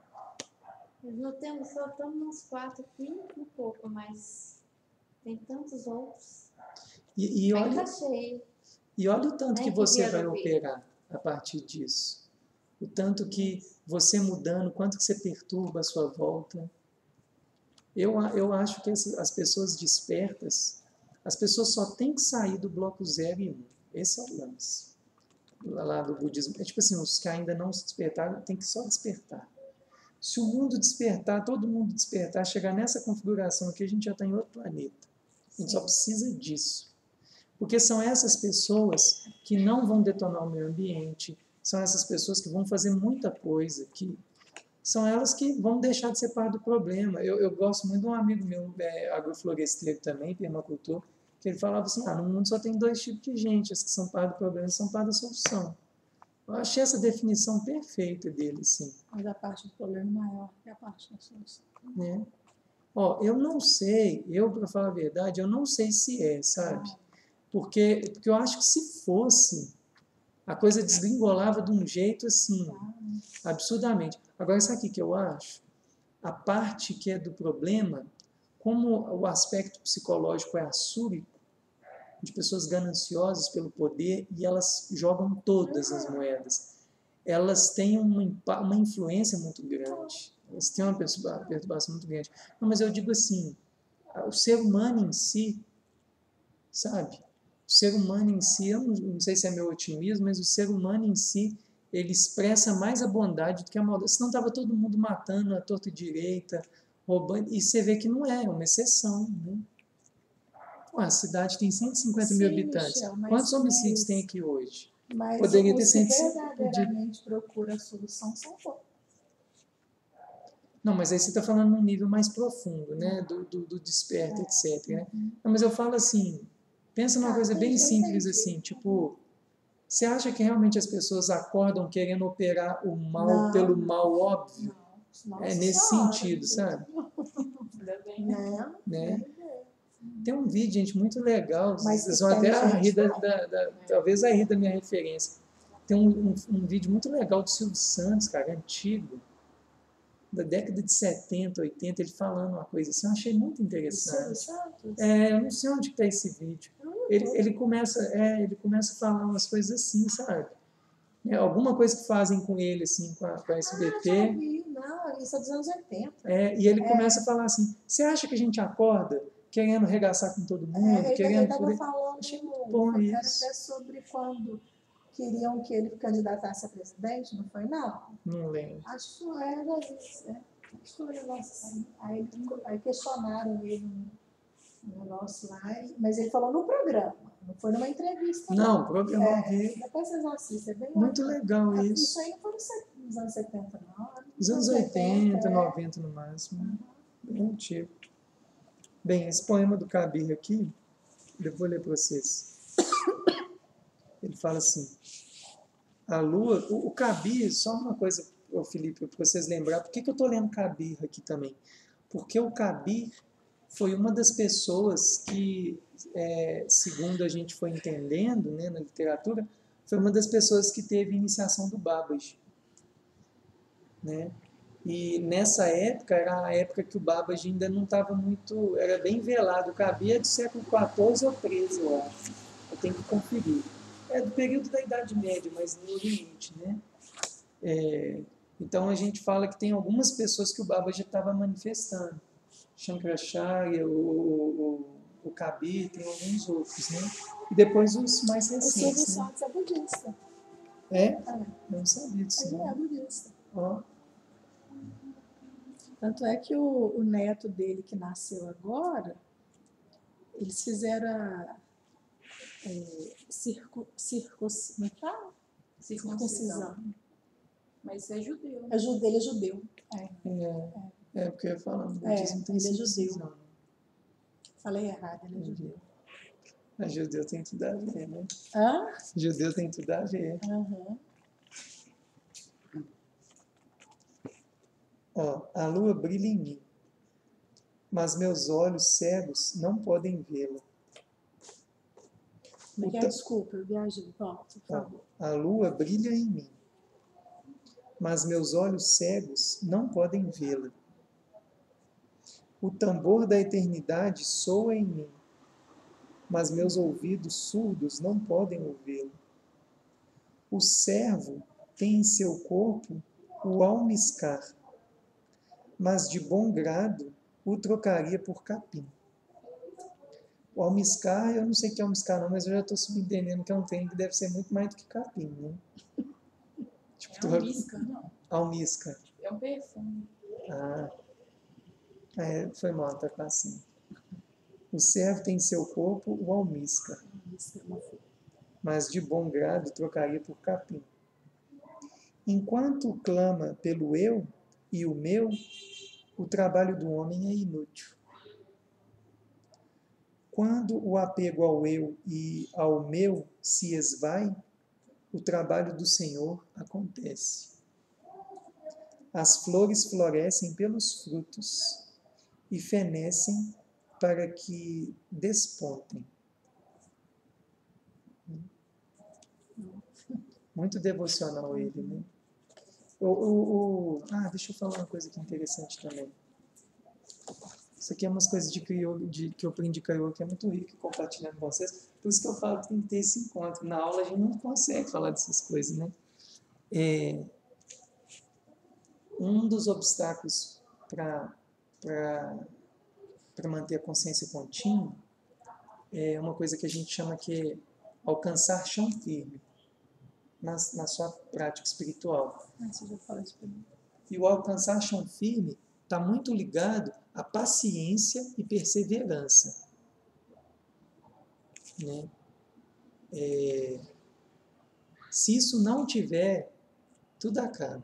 Só estamos uns 4 aqui, um pouco, mas tem tantos outros. E olha, tá cheio. E olha o tanto que você vai ouvir. operar a partir disso. O tanto que você mudando, quanto que você perturba a sua volta. Eu acho que as pessoas despertas, as pessoas só têm que sair do bloco 0 e 1. Esse é o lance. Lá do budismo. É tipo assim, os que ainda não se despertaram, tem que só despertar. Se o mundo despertar, todo mundo despertar, chegar nessa configuração aqui, a gente já está em outro planeta. A gente só precisa disso. Porque são essas pessoas que não vão detonar o meio ambiente, são essas pessoas que vão fazer muita coisa, que são elas que vão deixar de ser parte do problema. Eu gosto muito de um amigo meu, agrofloresteiro também, permacultor, que ele falava assim, no mundo só tem 2 tipos de gente, as que são parte do problema e são parte da solução. Eu achei essa definição perfeita dele, assim. Mas a parte do problema é maior que a parte da solução. Né? Ó, eu não sei, para falar a verdade, eu não sei se é, sabe? Porque eu acho que se fosse, a coisa desgringolava de um jeito assim, absurdamente. Agora, sabe o que eu acho? A parte que é do problema, como o aspecto psicológico é assúrico, de pessoas gananciosas pelo poder, e elas jogam todas as moedas. Elas têm uma influência muito grande. Elas têm uma perturbação muito grande. Não, mas eu digo assim, o ser humano em si, sabe? O ser humano em si, eu não sei se é meu otimismo, mas o ser humano em si, ele expressa mais a bondade do que a maldade. Senão estava todo mundo matando a torta e direita, roubando, e você vê que não é uma exceção, né? Pô, a cidade tem 150 mil Sim, habitantes. Michel, mas, Quantos homicídios tem aqui hoje? mas Poderia ter os que 150. verdadeiramente procuram a solução são poucos. Não, mas aí você está falando num nível mais profundo, né? Do desperto, etc. Né? Não, mas eu falo assim, pensa numa coisa bem simples assim, tipo, você acha que realmente as pessoas acordam querendo operar o mal pelo mal óbvio? Não. É nesse sentido, sabe? Ainda bem, Né? Né? Tem um vídeo, gente, muito legal. Mas Vocês que vão tem até rir gente, talvez a rir da minha referência. Tem um vídeo muito legal do Silvio Santos, cara, antigo, da década de 70, 80, ele falando uma coisa assim, eu achei muito interessante. Eu não sei onde está esse vídeo. Ele começa a falar umas coisas assim, sabe? Alguma coisa que fazem com ele, assim, com a SBT. Já vi. Não, isso é dos anos 80. E ele começa a falar assim, você acha que a gente acorda querendo regaçar com todo mundo? Ele querendo estava falando, achei muito bom era isso. até sobre quando queriam que ele candidatasse a presidente, não foi não? Não lembro. Acho que era isso, né? Acho que foi um negócio assim. Aí questionaram ele no negócio lá, mas ele falou no programa, não foi numa entrevista. Não, o programa ao vivo. Depois vocês assistem, é bem Muito legal Isso isso. aí não foi nos anos 70, não. Nos anos 80, 90 no máximo. Né? Bem antigo. Bem, esse poema do Kabir aqui, eu vou ler para vocês. Ele fala assim, a lua, o Kabir, só uma coisa, Felipe, para vocês lembrar, por que eu estou lendo Kabir aqui também? Porque o Kabir foi uma das pessoas que, segundo a gente foi entendendo, né, na literatura, foi uma das pessoas que teve iniciação do Babaji. Né? E nessa época, era a época que o Babaji ainda não estava muito, era bem velado, o Kabir é do século XIV ou XIII, eu acho. Eu tenho que conferir. É do período da Idade Média, mas no Oriente, né? Então a gente fala que tem algumas pessoas que o Babaji estava manifestando. Shankaracharya, o Kabir, tem alguns outros, né? E depois os mais O Silvio recentes. Né? Santos é budista. Eu não sabia disso. Ele Não. é budista. Ó. Tanto é que o neto dele, que nasceu agora, eles fizeram circuncisão. Mas é judeu. Ele é judeu. Porque eu ia falando, o budismo tem ele é circuncisão. Falei errado, ele é judeu. A judeu tem tudo a ver, né? Hã? Judeu tem tudo a ver. Uhum. Ó, a lua brilha em mim, mas meus olhos cegos não podem vê-la. Desculpa, eu viajei. Volta, por favor. A lua brilha em mim, mas meus olhos cegos não podem vê-la. O tambor da eternidade soa em mim, mas meus ouvidos surdos não podem ouvi-lo. O servo tem em seu corpo o almiscar, mas de bom grado o trocaria por capim. O almiscar, eu não sei o que é almiscar não, mas eu já estou subentendendo que é um trem que deve ser muito mais do que capim, né? Tipo, almisca, não. Almisca. É um perfume. Foi mal, tá assim. O servo tem em seu corpo o almisca, mas de bom grado trocaria por capim. Enquanto clama pelo eu e o meu, o trabalho do homem é inútil. Quando o apego ao eu e ao meu se esvai, o trabalho do Senhor acontece. As flores florescem pelos frutos, e fenecem para que despontem. Muito devocional ele, né? Deixa eu falar uma coisa aqui interessante também. Isso aqui é umas coisas que eu aprendi de Kaiô, que é muito rico compartilhando com vocês. Por isso que eu falo que tem que ter esse encontro. Na aula a gente não consegue falar dessas coisas, né? Um dos obstáculos para manter a consciência contínua é uma coisa que a gente chama que é alcançar chão firme na sua prática espiritual. Você já falou isso para mim. E o alcançar chão firme está muito ligado à paciência e perseverança. Né? Se isso não tiver, tudo acaba.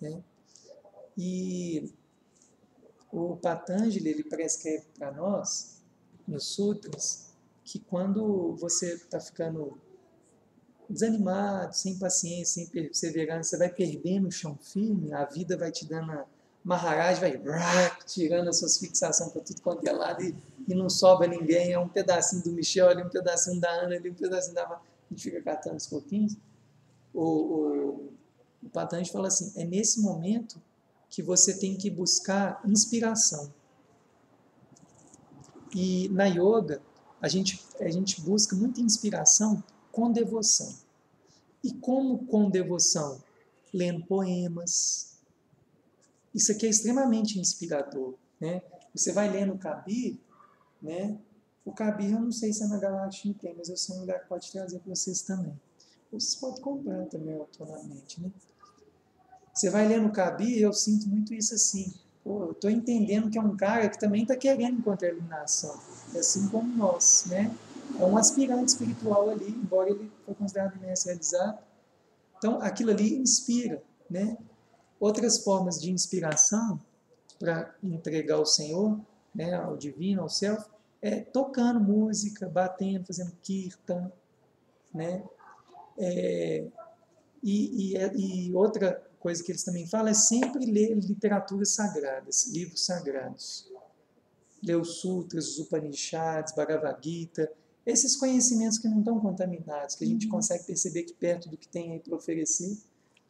Né? E o Patanjali, ele prescreve para nós, nos sutras, que quando você está ficando desanimado, sem paciência, sem perseverança, você vai perdendo o chão firme, a vida vai te dando a Maharaj, vai tirando as suas fixações para tudo quanto é lado e não sobra ninguém, é um pedacinho do Michel ali, um pedacinho da Ana ali, um pedacinho da... A gente fica catando os pouquinhos. O Patanjali fala assim, é nesse momento que você tem que buscar inspiração. E na yoga, a gente busca muita inspiração com devoção. E como com devoção? Lendo poemas. Isso aqui é extremamente inspirador. Né? Você vai lendo o Kabir, né? O Kabir eu não sei se é na Galáxia tem, mas eu sei um lugar que pode trazer para vocês também. Vocês podem comprar também autonomamente. Né? Você vai lendo o Kabir, eu sinto muito isso assim. Eu estou entendendo que é um cara que também está querendo encontrar a iluminação, assim como nós. Né? É um aspirante espiritual ali, embora ele foi considerado mestre realizado. Então, aquilo ali inspira. Né? Outras formas de inspiração para entregar ao Senhor, né, ao divino, ao céu, é tocando música, batendo, fazendo kirtan. Né? E outra coisa que eles também falam é sempre ler literaturas sagradas, livros sagrados. Ler os sutras, os Upanishads, Bhagavad Gita, esses conhecimentos que não estão contaminados, que a gente consegue perceber que perto do que tem aí para oferecer,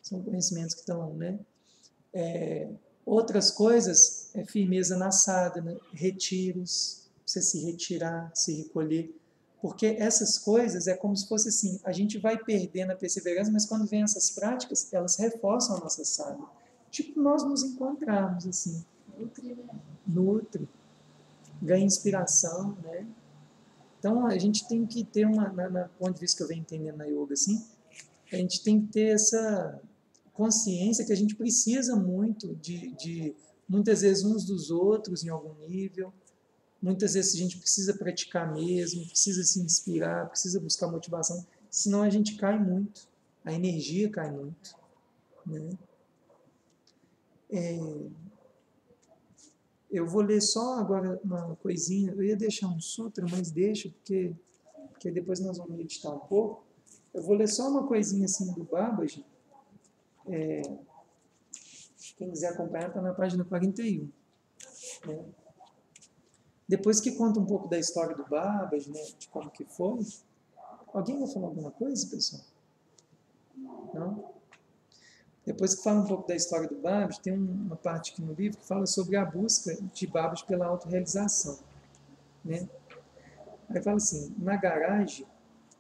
são conhecimentos que estão, né? Outras coisas é firmeza na sadhana, retiros, você se retirar, se recolher, porque essas coisas é como se fosse assim, a gente vai perdendo a perseverança, mas quando vem essas práticas, elas reforçam a nossa sadhana. Tipo, nós nos encontrarmos assim. Nutre, ganha inspiração, né? Então, a gente tem que ter na ponto de vista que eu venho entendendo na yoga, assim, a gente tem que ter essa consciência que a gente precisa muito de muitas vezes uns dos outros em algum nível, muitas vezes a gente precisa praticar mesmo, precisa se inspirar, precisa buscar motivação, senão a gente cai muito, a energia cai muito. Né? Eu vou ler só agora uma coisinha, eu ia deixar um sutra, mas deixa, porque depois nós vamos meditar um pouco. Eu vou ler só uma coisinha assim do Babaji. Quem quiser acompanhar está na página 41. Né? Depois que conta um pouco da história do Babaji, né, de como que foi. Alguém vai falar alguma coisa, pessoal? Não? Depois que fala um pouco da história do Babaji, tem uma parte aqui no livro que fala sobre a busca de Babaji pela autorrealização. Né? Aí fala assim, Nagaraj,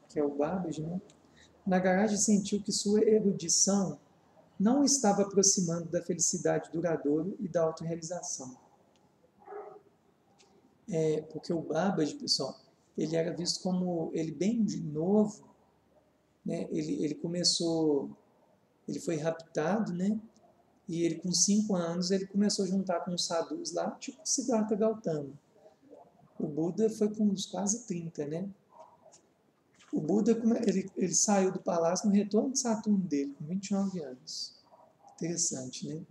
que é o Babaji, né? Nagaraj sentiu que sua erudição não estava aproximando da felicidade duradoura e da autorrealização. Porque o Babaji, pessoal, ele era visto como, ele bem de novo, né? Ele começou, ele foi raptado, né? E ele com 5 anos, ele começou a juntar com os sadhus lá, tipo Siddhartha Gautama. O Buda foi com uns quase 30, né? O Buda, ele saiu do palácio no retorno de Saturno dele, com 29 anos. Interessante, né?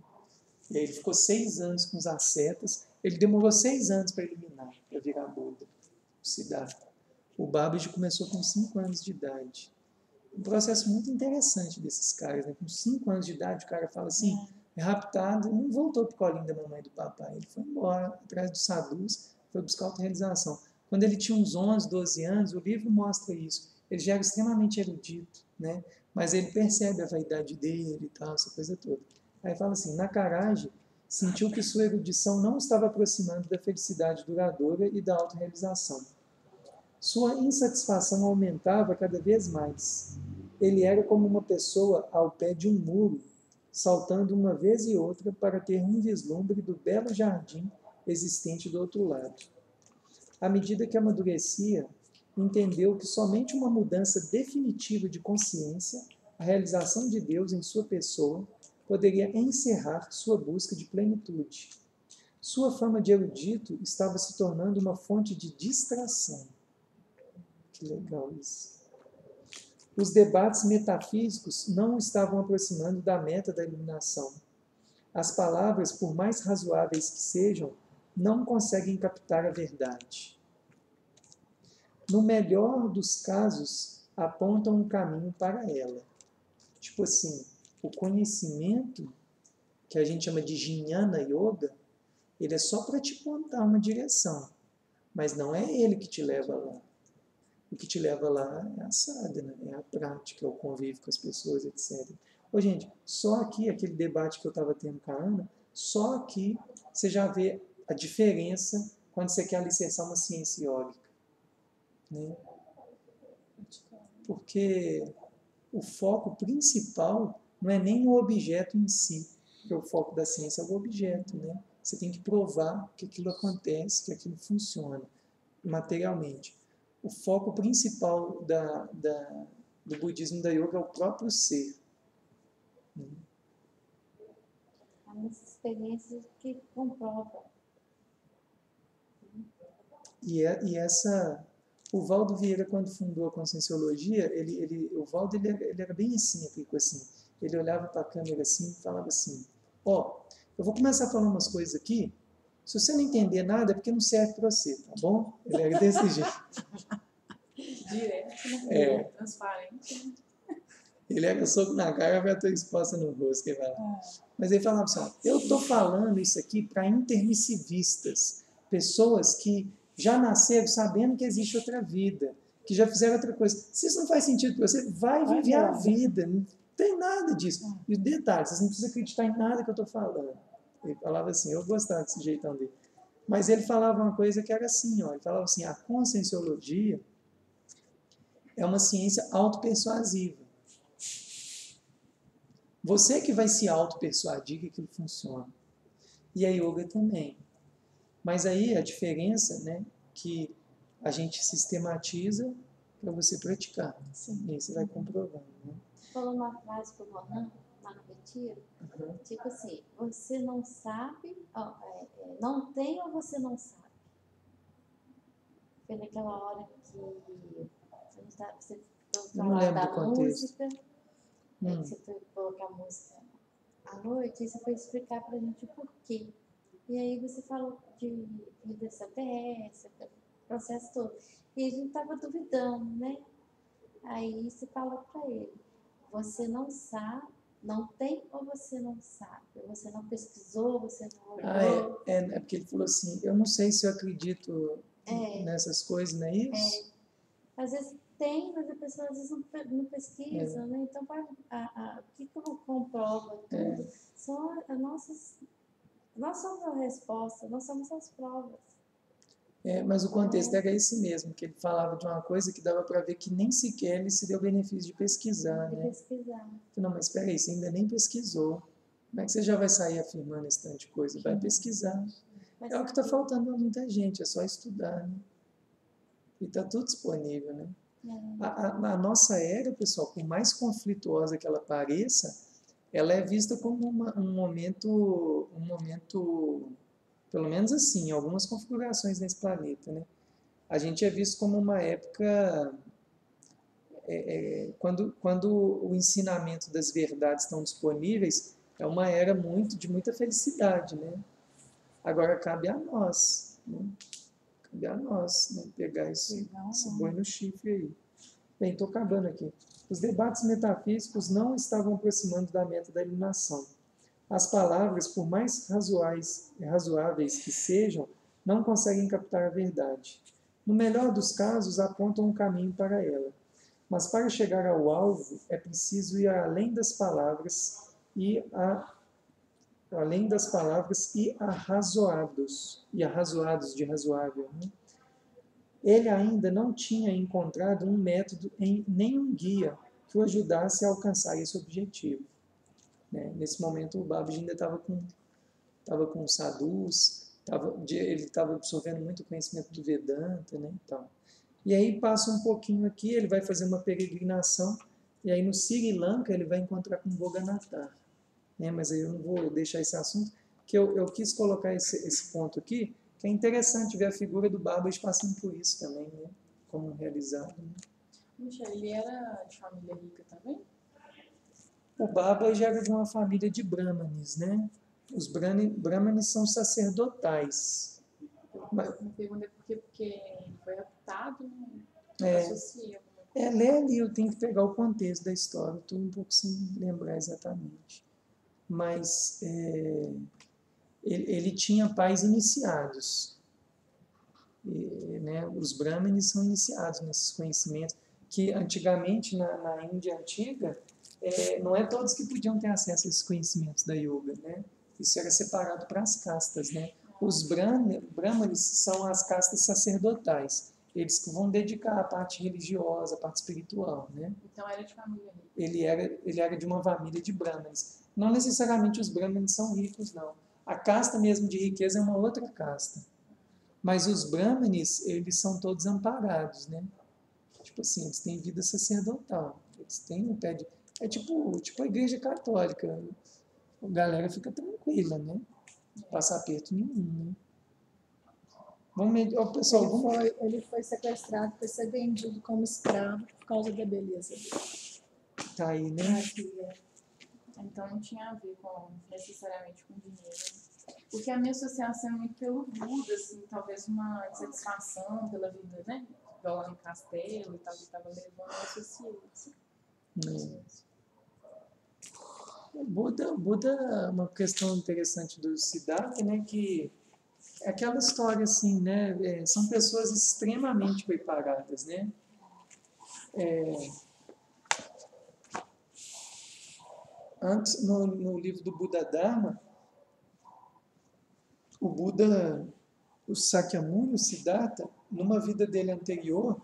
E aí ele ficou 6 anos com os ascetas. Ele demorou 6 anos para iluminar, para virar Buda, o Siddhartha. O Babaji começou com 5 anos de idade. Um processo muito interessante desses caras, né? Com 5 anos de idade, o cara fala assim, é raptado, não voltou para o colinho da mamãe e do papai, ele foi embora, atrás dos sadhus, foi buscar autorrealização. Quando ele tinha uns 11, 12 anos, o livro mostra isso, ele já era extremamente erudito, né? Mas ele percebe a vaidade dele e tal, essa coisa toda. Aí fala assim, Nakaraja sentiu que sua erudição não estava aproximando da felicidade duradoura e da autorrealização. Sua insatisfação aumentava cada vez mais. Ele era como uma pessoa ao pé de um muro, saltando uma vez e outra para ter um vislumbre do belo jardim existente do outro lado. À medida que amadurecia, entendeu que somente uma mudança definitiva de consciência, a realização de Deus em sua pessoa, poderia encerrar sua busca de plenitude. Sua fama de erudito estava se tornando uma fonte de distração. Que legal isso. Os debates metafísicos não o estavam aproximando da meta da iluminação. As palavras, por mais razoáveis que sejam, não conseguem captar a verdade. No melhor dos casos, apontam um caminho para ela. Tipo assim, o conhecimento, que a gente chama de Jnana Yoga, ele é só para te apontar uma direção, mas não é ele que te leva lá. O que te leva lá é a sadhana, é a prática, é o convívio com as pessoas, etc. Ô, gente, só aqui, aquele debate que eu estava tendo com a Ana, só aqui você já vê a diferença quando você quer alicerçar uma ciência yógica. Né? Porque o foco principal não é nem o objeto em si, porque o foco da ciência é o objeto. Né? Você tem que provar que aquilo acontece, que aquilo funciona materialmente. O foco principal do budismo da yoga é o próprio ser. Há muitas experiências que comprovam. O Valdo Vieira, quando fundou a Conscienciologia, o Valdo ele era bem excêntrico, assim. Ele olhava para a câmera assim e falava assim, eu vou começar a falar umas coisas aqui, se você não entender nada é porque não serve para você, tá bom? Ele era desse jeito. Direto, né? Transparente. Ele era soco na cara e a tua exposta no rosto, que vai lá. Mas ele falava assim, eu estou falando isso aqui para intermissivistas, pessoas que já nasceram sabendo que existe outra vida, que já fizeram outra coisa. Se isso não faz sentido para você, vai viver a vida, não tem nada disso. E o detalhe, vocês não precisam acreditar em nada que eu estou falando. Ele falava assim, eu gostava desse jeitão dele. Mas ele falava uma coisa que era assim, ele falava assim, a Conscienciologia é uma ciência autopersuasiva. Você que vai se auto-persuadir que aquilo funciona. E a yoga também. Mas aí a diferença, né, que a gente sistematiza para você praticar. Sim. E aí você vai comprovando. Né? Falou uma frase para o Ronan, lá no retiro, tipo assim, você não sabe, não tem ou você não sabe? Foi naquela hora que você falar da música, você foi colocar música à noite, e você foi explicar pra gente o porquê. E aí você falou de vida extraterrestre, processo todo. E a gente estava duvidando, né? Aí você falou para ele, você não sabe, não tem ou você não sabe? Você não pesquisou, você não olhou? É porque ele falou assim, eu não sei se eu acredito nessas coisas, não é isso? Às vezes tem, mas a pessoa às vezes não pesquisa, né? Então, o que comprova tudo são as nossas... Nós somos a resposta, nós somos as provas. Mas o contexto era esse mesmo, que ele falava de uma coisa que dava para ver que nem sequer ele se deu o benefício de pesquisar. Não, mas espera aí, você ainda nem pesquisou. Como é que você já vai sair afirmando esse tanto de coisa? Vai pesquisar. É o que está faltando a muita gente, é só estudar. Né? E está tudo disponível. Né? A nossa era, pessoal, por mais conflituosa que ela pareça, ela é vista como um momento, pelo menos assim, em algumas configurações nesse planeta, né? A gente é visto como uma época, quando o ensinamento das verdades estão disponíveis, é uma era de muita felicidade, né? Agora cabe a nós, né? Cabe a nós, né? Pegar esse boi no chifre aí. Bem, estou acabando aqui. Os debates metafísicos não estavam aproximando da meta da iluminação. As palavras, por mais razoáveis que sejam, não conseguem captar a verdade. No melhor dos casos, apontam um caminho para ela. Mas para chegar ao alvo, é preciso ir além das palavras e arrazoados de razoável. Né? Ele ainda não tinha encontrado um método nem um guia que o ajudasse a alcançar esse objetivo. Né? Nesse momento, o Babaji ainda estava com sadhus, ele estava absorvendo muito conhecimento do Vedanta, né? E aí passa um pouquinho aqui, ele vai fazer uma peregrinação, e aí no Sri Lanka ele vai encontrar com Goganathar. Né? Mas aí eu não vou deixar esse assunto, que eu quis colocar esse ponto aqui, que é interessante ver a figura do Babaji passando por isso também, né? Como realizado. Né? Michel, ele era de família rica também? O Babaji era de uma família de Brahmanes, né? Os Brahmanes são sacerdotais. Uma pergunta é porque ele foi raptado, associa. Lê ali, eu tenho que pegar o contexto da história, estou um pouco sem lembrar exatamente. Mas ele tinha pais iniciados. Né, os Brahmanes são iniciados nesses conhecimentos, que antigamente, na Índia antiga, não é todos que podiam ter acesso a esses conhecimentos da yoga. Né? Isso era separado para as castas. Né? Os Brahmanes são as castas sacerdotais. Eles que vão dedicar a parte religiosa, a parte espiritual. Né? Então era de família rica. Ele era de uma família de Brahmanes. Não necessariamente os Brahmanes são ricos, não. A casta mesmo de riqueza é uma outra casta. Mas os Brahmanes, eles são todos amparados, né? Tipo assim, eles têm vida sacerdotal. Eles têm um pé de... É tipo a igreja católica. A galera fica tranquila, né? Não passa aperto nenhum, né? Pessoal, Ele foi sequestrado para ser vendido como escravo por causa da beleza dele. Tá aí, né? Então não tinha a ver necessariamente com dinheiro. Porque a minha associação é muito pelo Buda, assim, talvez uma insatisfação pela vida, né? Igual lá no castelo e tal, que estava levando, eu associei. Assim. Buda é uma questão interessante do Siddhartha, né? Que é aquela história assim, né? São pessoas extremamente preparadas, né? Antes, no livro do Buda Dharma, o Sakyamuni, o Siddhartha, numa vida dele anterior,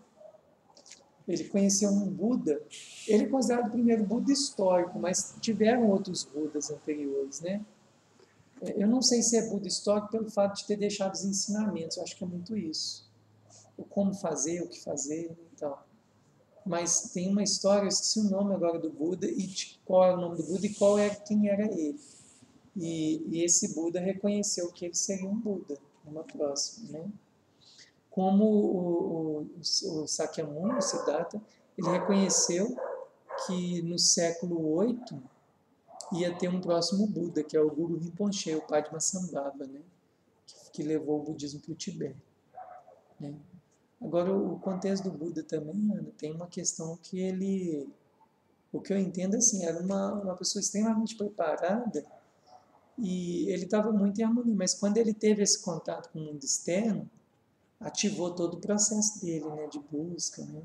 ele conheceu um Buda. Ele é considerado o primeiro Buda histórico, mas tiveram outros Budas anteriores, né? Eu não sei se é Buda histórico pelo fato de ter deixado os ensinamentos, eu acho que é muito isso. O como fazer, o que fazer e tal. Mas tem uma história, eu esqueci o nome agora do Buda, e qual é o nome do Buda e quem era ele. E esse Buda reconheceu que ele seria um Buda, numa próxima, né? Como o Sakyamuni, o Siddhartha, ele reconheceu que no século VIII ia ter um próximo Buda, que é o Guru Rinpoche, o Padmasambhava, né? Que levou o budismo para o Tibete. Né? Agora, o contexto do Buda também, Ana, tem uma questão que ele, o que eu entendo assim, era uma pessoa extremamente preparada e ele estava muito em harmonia, mas quando ele teve esse contato com o mundo externo, ativou todo o processo dele, né, de busca, né,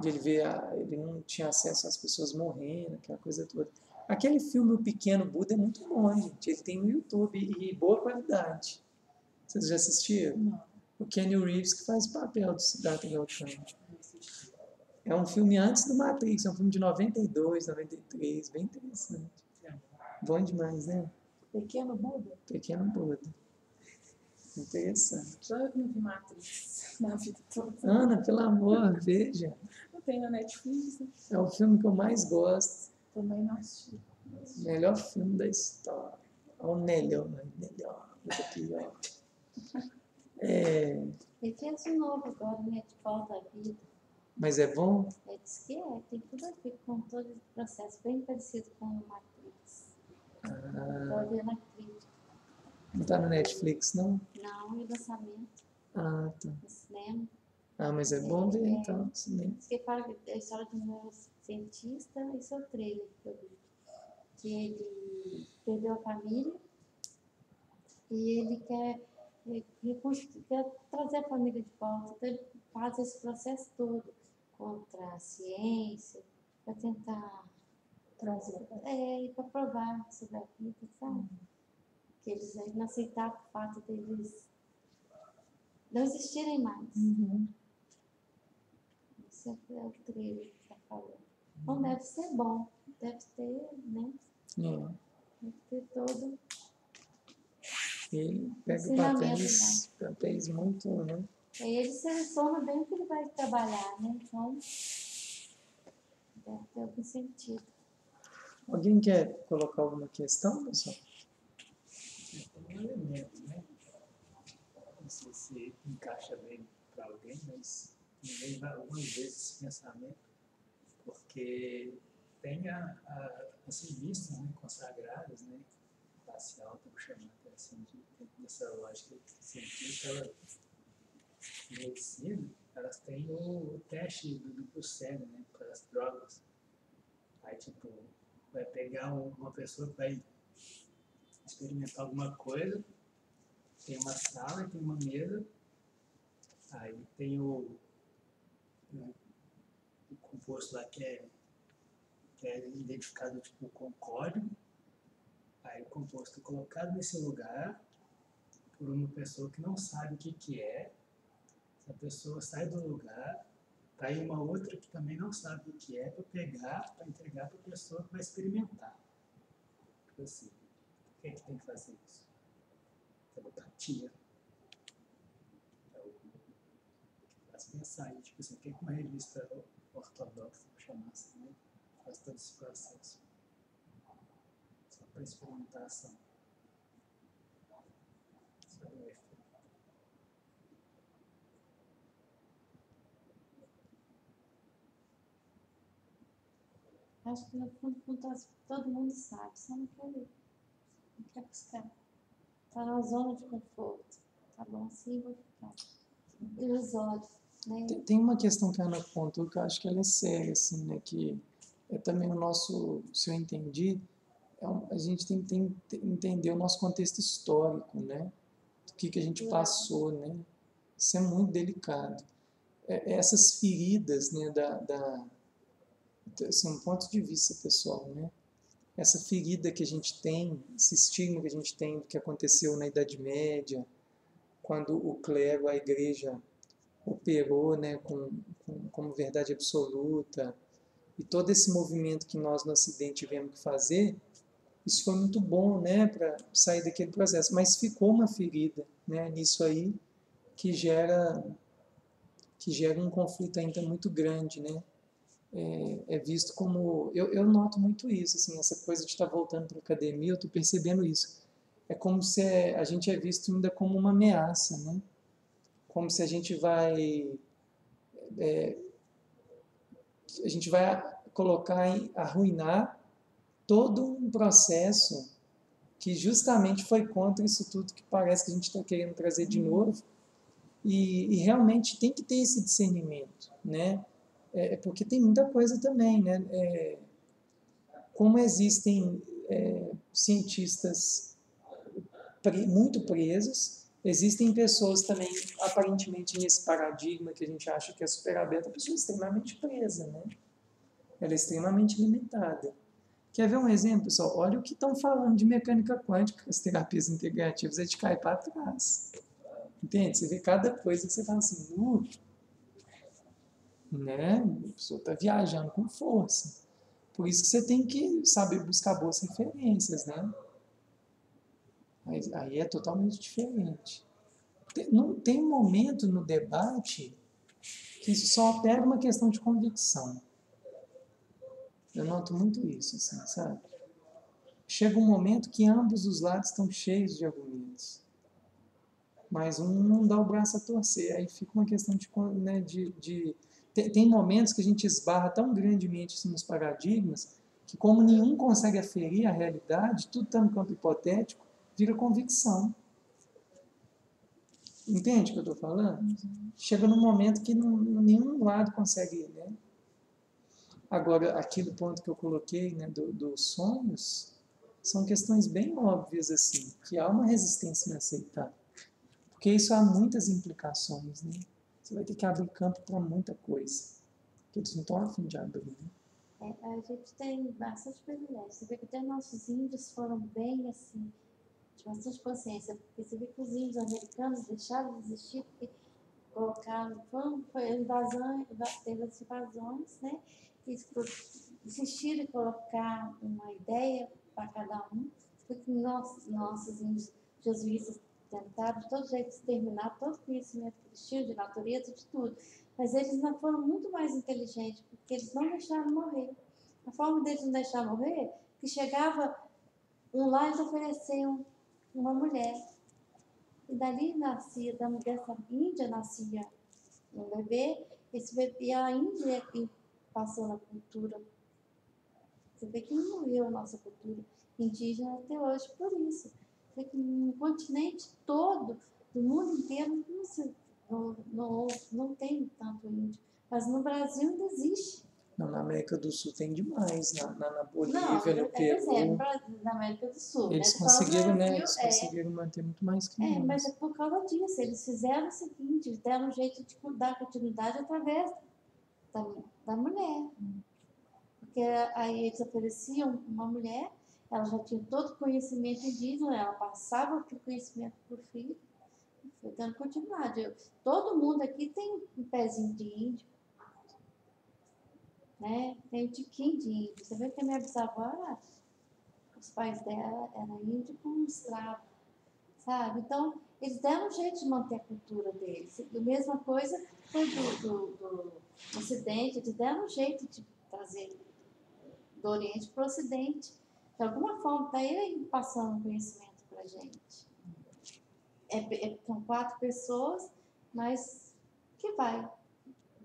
de ele ver, ele não tinha acesso às pessoas morrendo, aquela coisa toda. Aquele filme O Pequeno Buda é muito bom, gente, ele tem no YouTube e boa qualidade. Vocês já assistiram? Não. O Keanu Reeves que faz o papel do Siddhartha Gautama. É um filme antes do Matrix, é um filme de 92, 93, bem interessante. Bom demais, né? Pequeno Buda? Pequeno Buda. Interessante. Só eu que não vi Matrix na vida toda. Ana, pelo amor, veja. Não tem na Netflix, né? É o filme que eu mais gosto. Também não assisti. Melhor filme da história. O melhor. Muito pior. Ele fez um novo agora, né? De volta à vida. Mas é bom? Ele disse que tem tudo a ver com todo esse processo, bem parecido com o Matrix. Estou vendo a crítica. Não está no Netflix, não? Não, em lançamento. Tá. No cinema. Mas é bom ver então, cinema. Diz que fala a história de um cientista e seu trailer que eu vi. que ele perdeu a família e ele quer trazer a família de volta. Então, ele faz esse processo todo contra a ciência, para tentar Trazer. para provar sobre a vida, sabe? Que eles aí não aceitavam o fato deles não existirem mais. Uhum. Isso é o trailer que está falando. Então deve ser bom, deve ter, né? É. Deve ter todo. Ele pega Ensinamento, papéis muito, né? Aí ele seleciona bem o que ele vai trabalhar, né? Então, deve ter algum sentido. Alguém quer colocar alguma questão, pessoal? Tem um elemento, né? Não sei se encaixa bem para alguém, mas me veio algumas vezes esse pensamento, porque tem as revistas, né, consagradas, né? Classe alta, vou chamar até assim, dessa lógica científica, de medicina, elas têm o teste do duplo cego, né, para as drogas. Aí, tipo, vai pegar uma pessoa que vai experimentar alguma coisa, tem uma sala e tem uma mesa, aí tem o composto lá que é identificado tipo, com código, aí o composto é colocado nesse lugar por uma pessoa que não sabe o que é, a pessoa sai do lugar, tá aí uma outra que também não sabe o que é, para pegar, para entregar para a pessoa que vai experimentar. Tipo assim, quem é que tem que fazer isso? Telepatia. Então, faz pensar aí, tipo assim, o que uma revista ortodoxa, vou chamar assim, né? Faz todo esse processo. Só para experimentação. Só o efeito. Acho que no fundo todo mundo sabe, só não quer buscar. Está na zona de conforto. Tá bom, assim vou ficar. Ilusório, né? Tem uma questão que a Ana pontuou que eu acho que ela é séria, assim, né? Que é também o nosso, se eu entendi, a gente tem que entender o nosso contexto histórico, né? Do que a gente passou, né? Isso é muito delicado. Essas feridas, né? Assim, um ponto de vista pessoal, né? Essa ferida que a gente tem, esse estigma que a gente tem do que aconteceu na Idade Média, quando o clero, a igreja, operou, né, como verdade absoluta, e todo esse movimento que nós no Ocidente tivemos que fazer, isso foi muito bom, né, para sair daquele processo, mas ficou uma ferida, né, nisso aí que gera um conflito ainda muito grande, né? É visto como eu noto muito isso, assim, essa coisa de estar voltando para a academia, eu estou percebendo isso. É como se a gente é visto ainda como uma ameaça, né? Como se a gente vai colocar arruinar todo um processo que justamente foi contra isso tudo que parece que a gente está querendo trazer de novo, e realmente tem que ter esse discernimento, né? Porque tem muita coisa também, né? Como existem cientistas muito presos, existem pessoas também, aparentemente nesse paradigma que a gente acha que é super aberto, a pessoa é extremamente presa, né? Ela é extremamente limitada. Quer ver um exemplo, pessoal? Olha o que estão falando de mecânica quântica, as terapias integrativas, é de cair para trás. Entende? Você vê cada coisa que você fala assim, né? A pessoa está viajando com força. Por isso que você tem que saber buscar boas referências, né? Aí é totalmente diferente. Tem um momento no debate que só pega uma questão de convicção. Eu noto muito isso, assim, sabe? Chega um momento que ambos os lados estão cheios de argumentos. Mas um não dá o braço a torcer. Aí fica uma questão né, tem momentos que a gente esbarra tão grandemente assim, nos paradigmas que, como nenhum consegue aferir a realidade, tudo está no campo hipotético, vira convicção. Entende o que eu estou falando? Uhum. Chega num momento que nenhum lado consegue ir, né? Agora, aquele ponto que eu coloquei, né, dos sonhos, são questões bem óbvias, assim, que há uma resistência em aceitar. Porque isso há muitas implicações, né? Você vai ter que abrir campo para muita coisa, que eles não estão a fim de abrir, né? A gente tem bastante privilégio. Você vê que até nossos índios foram bem assim, de bastante consciência, porque você vê que os índios americanos deixaram de existir porque colocaram, foi invasão, teve as invasões, né? Eles insistiram em colocar uma ideia para cada um, porque nossos índios jesuítas tentaram de todo jeito exterminar todo o conhecimento que eles tinham de natureza, de tudo. Mas eles não foram muito mais inteligentes, porque eles não deixaram morrer. A forma deles não deixar morrer, que chegava um lá e eles ofereciam uma mulher. E dali nascia, dessa Índia nascia um bebê, esse bebê, a Índia que passou na cultura. Você vê que não morreu a nossa cultura indígena até hoje por isso. Você vê que no continente todo, do mundo inteiro, não tem tanto índio. Mas no Brasil ainda existe. Não, na América do Sul tem demais, na Não, Bolívia, no por exemplo, Peru. na América do Sul. Eles Né? Só o conseguiram, né? Brasil, Eles conseguiram manter muito mais que mas é nós. por causa disso. Eles fizeram o seguinte, eles deram um jeito de dar continuidade através da mulher. Porque aí eles ofereciam uma mulher, ela já tinha todo o conhecimento indígena, ela passava aquele conhecimento para o filho, e foi dando continuidade. Todo mundo aqui tem um pezinho de índio, né? Tem um tiquinho de índio. Você vê que a minha bisavó, os pais dela eram índio com um escravo, sabe? Então, eles deram um jeito de manter a cultura deles. A mesma coisa foi do Ocidente, eles deram um jeito de trazer do Oriente para o Ocidente. De alguma forma, está aí passando conhecimento para a gente. São 4 pessoas, mas que vai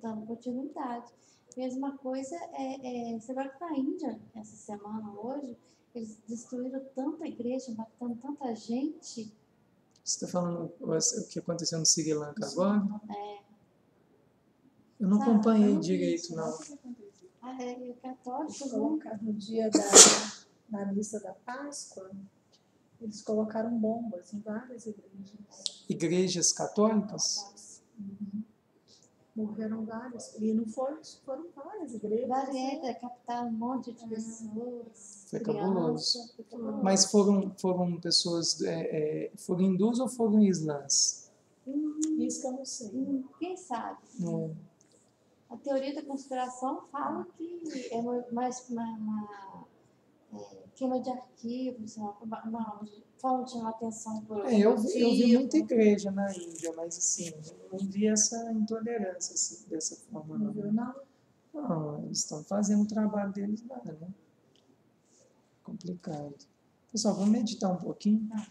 dando continuidade. Mesma coisa, você vai para a Índia, essa semana, hoje, eles destruíram tanta igreja, matando tanta gente. Você está falando o que aconteceu no Sri Lanka agora? Eu não Sabe, acompanhei eu não vi direito, O isso, não. que aconteceu? Eles Católicos, né? colocaram no dia da missa da Páscoa, eles colocaram bombas em várias igrejas. Igrejas católicas? Morreram várias. E não foram várias igrejas. Variedade, captaram um monte de pessoas. Foi criança, cabuloso. foi cabuloso. Mas foram pessoas, foram hindus ou foram islãs? Isso que eu não sei. Quem sabe? É. A teoria da conspiração fala que é mais queima de arquivos, uma forma de chamar atenção por Eu vi muita igreja na Índia, mas assim, eu não vi essa intolerância assim, dessa forma, Não viu, não? Não, eles estão fazendo o trabalho deles lá, né? Complicado. Pessoal, vamos meditar um pouquinho? Tá?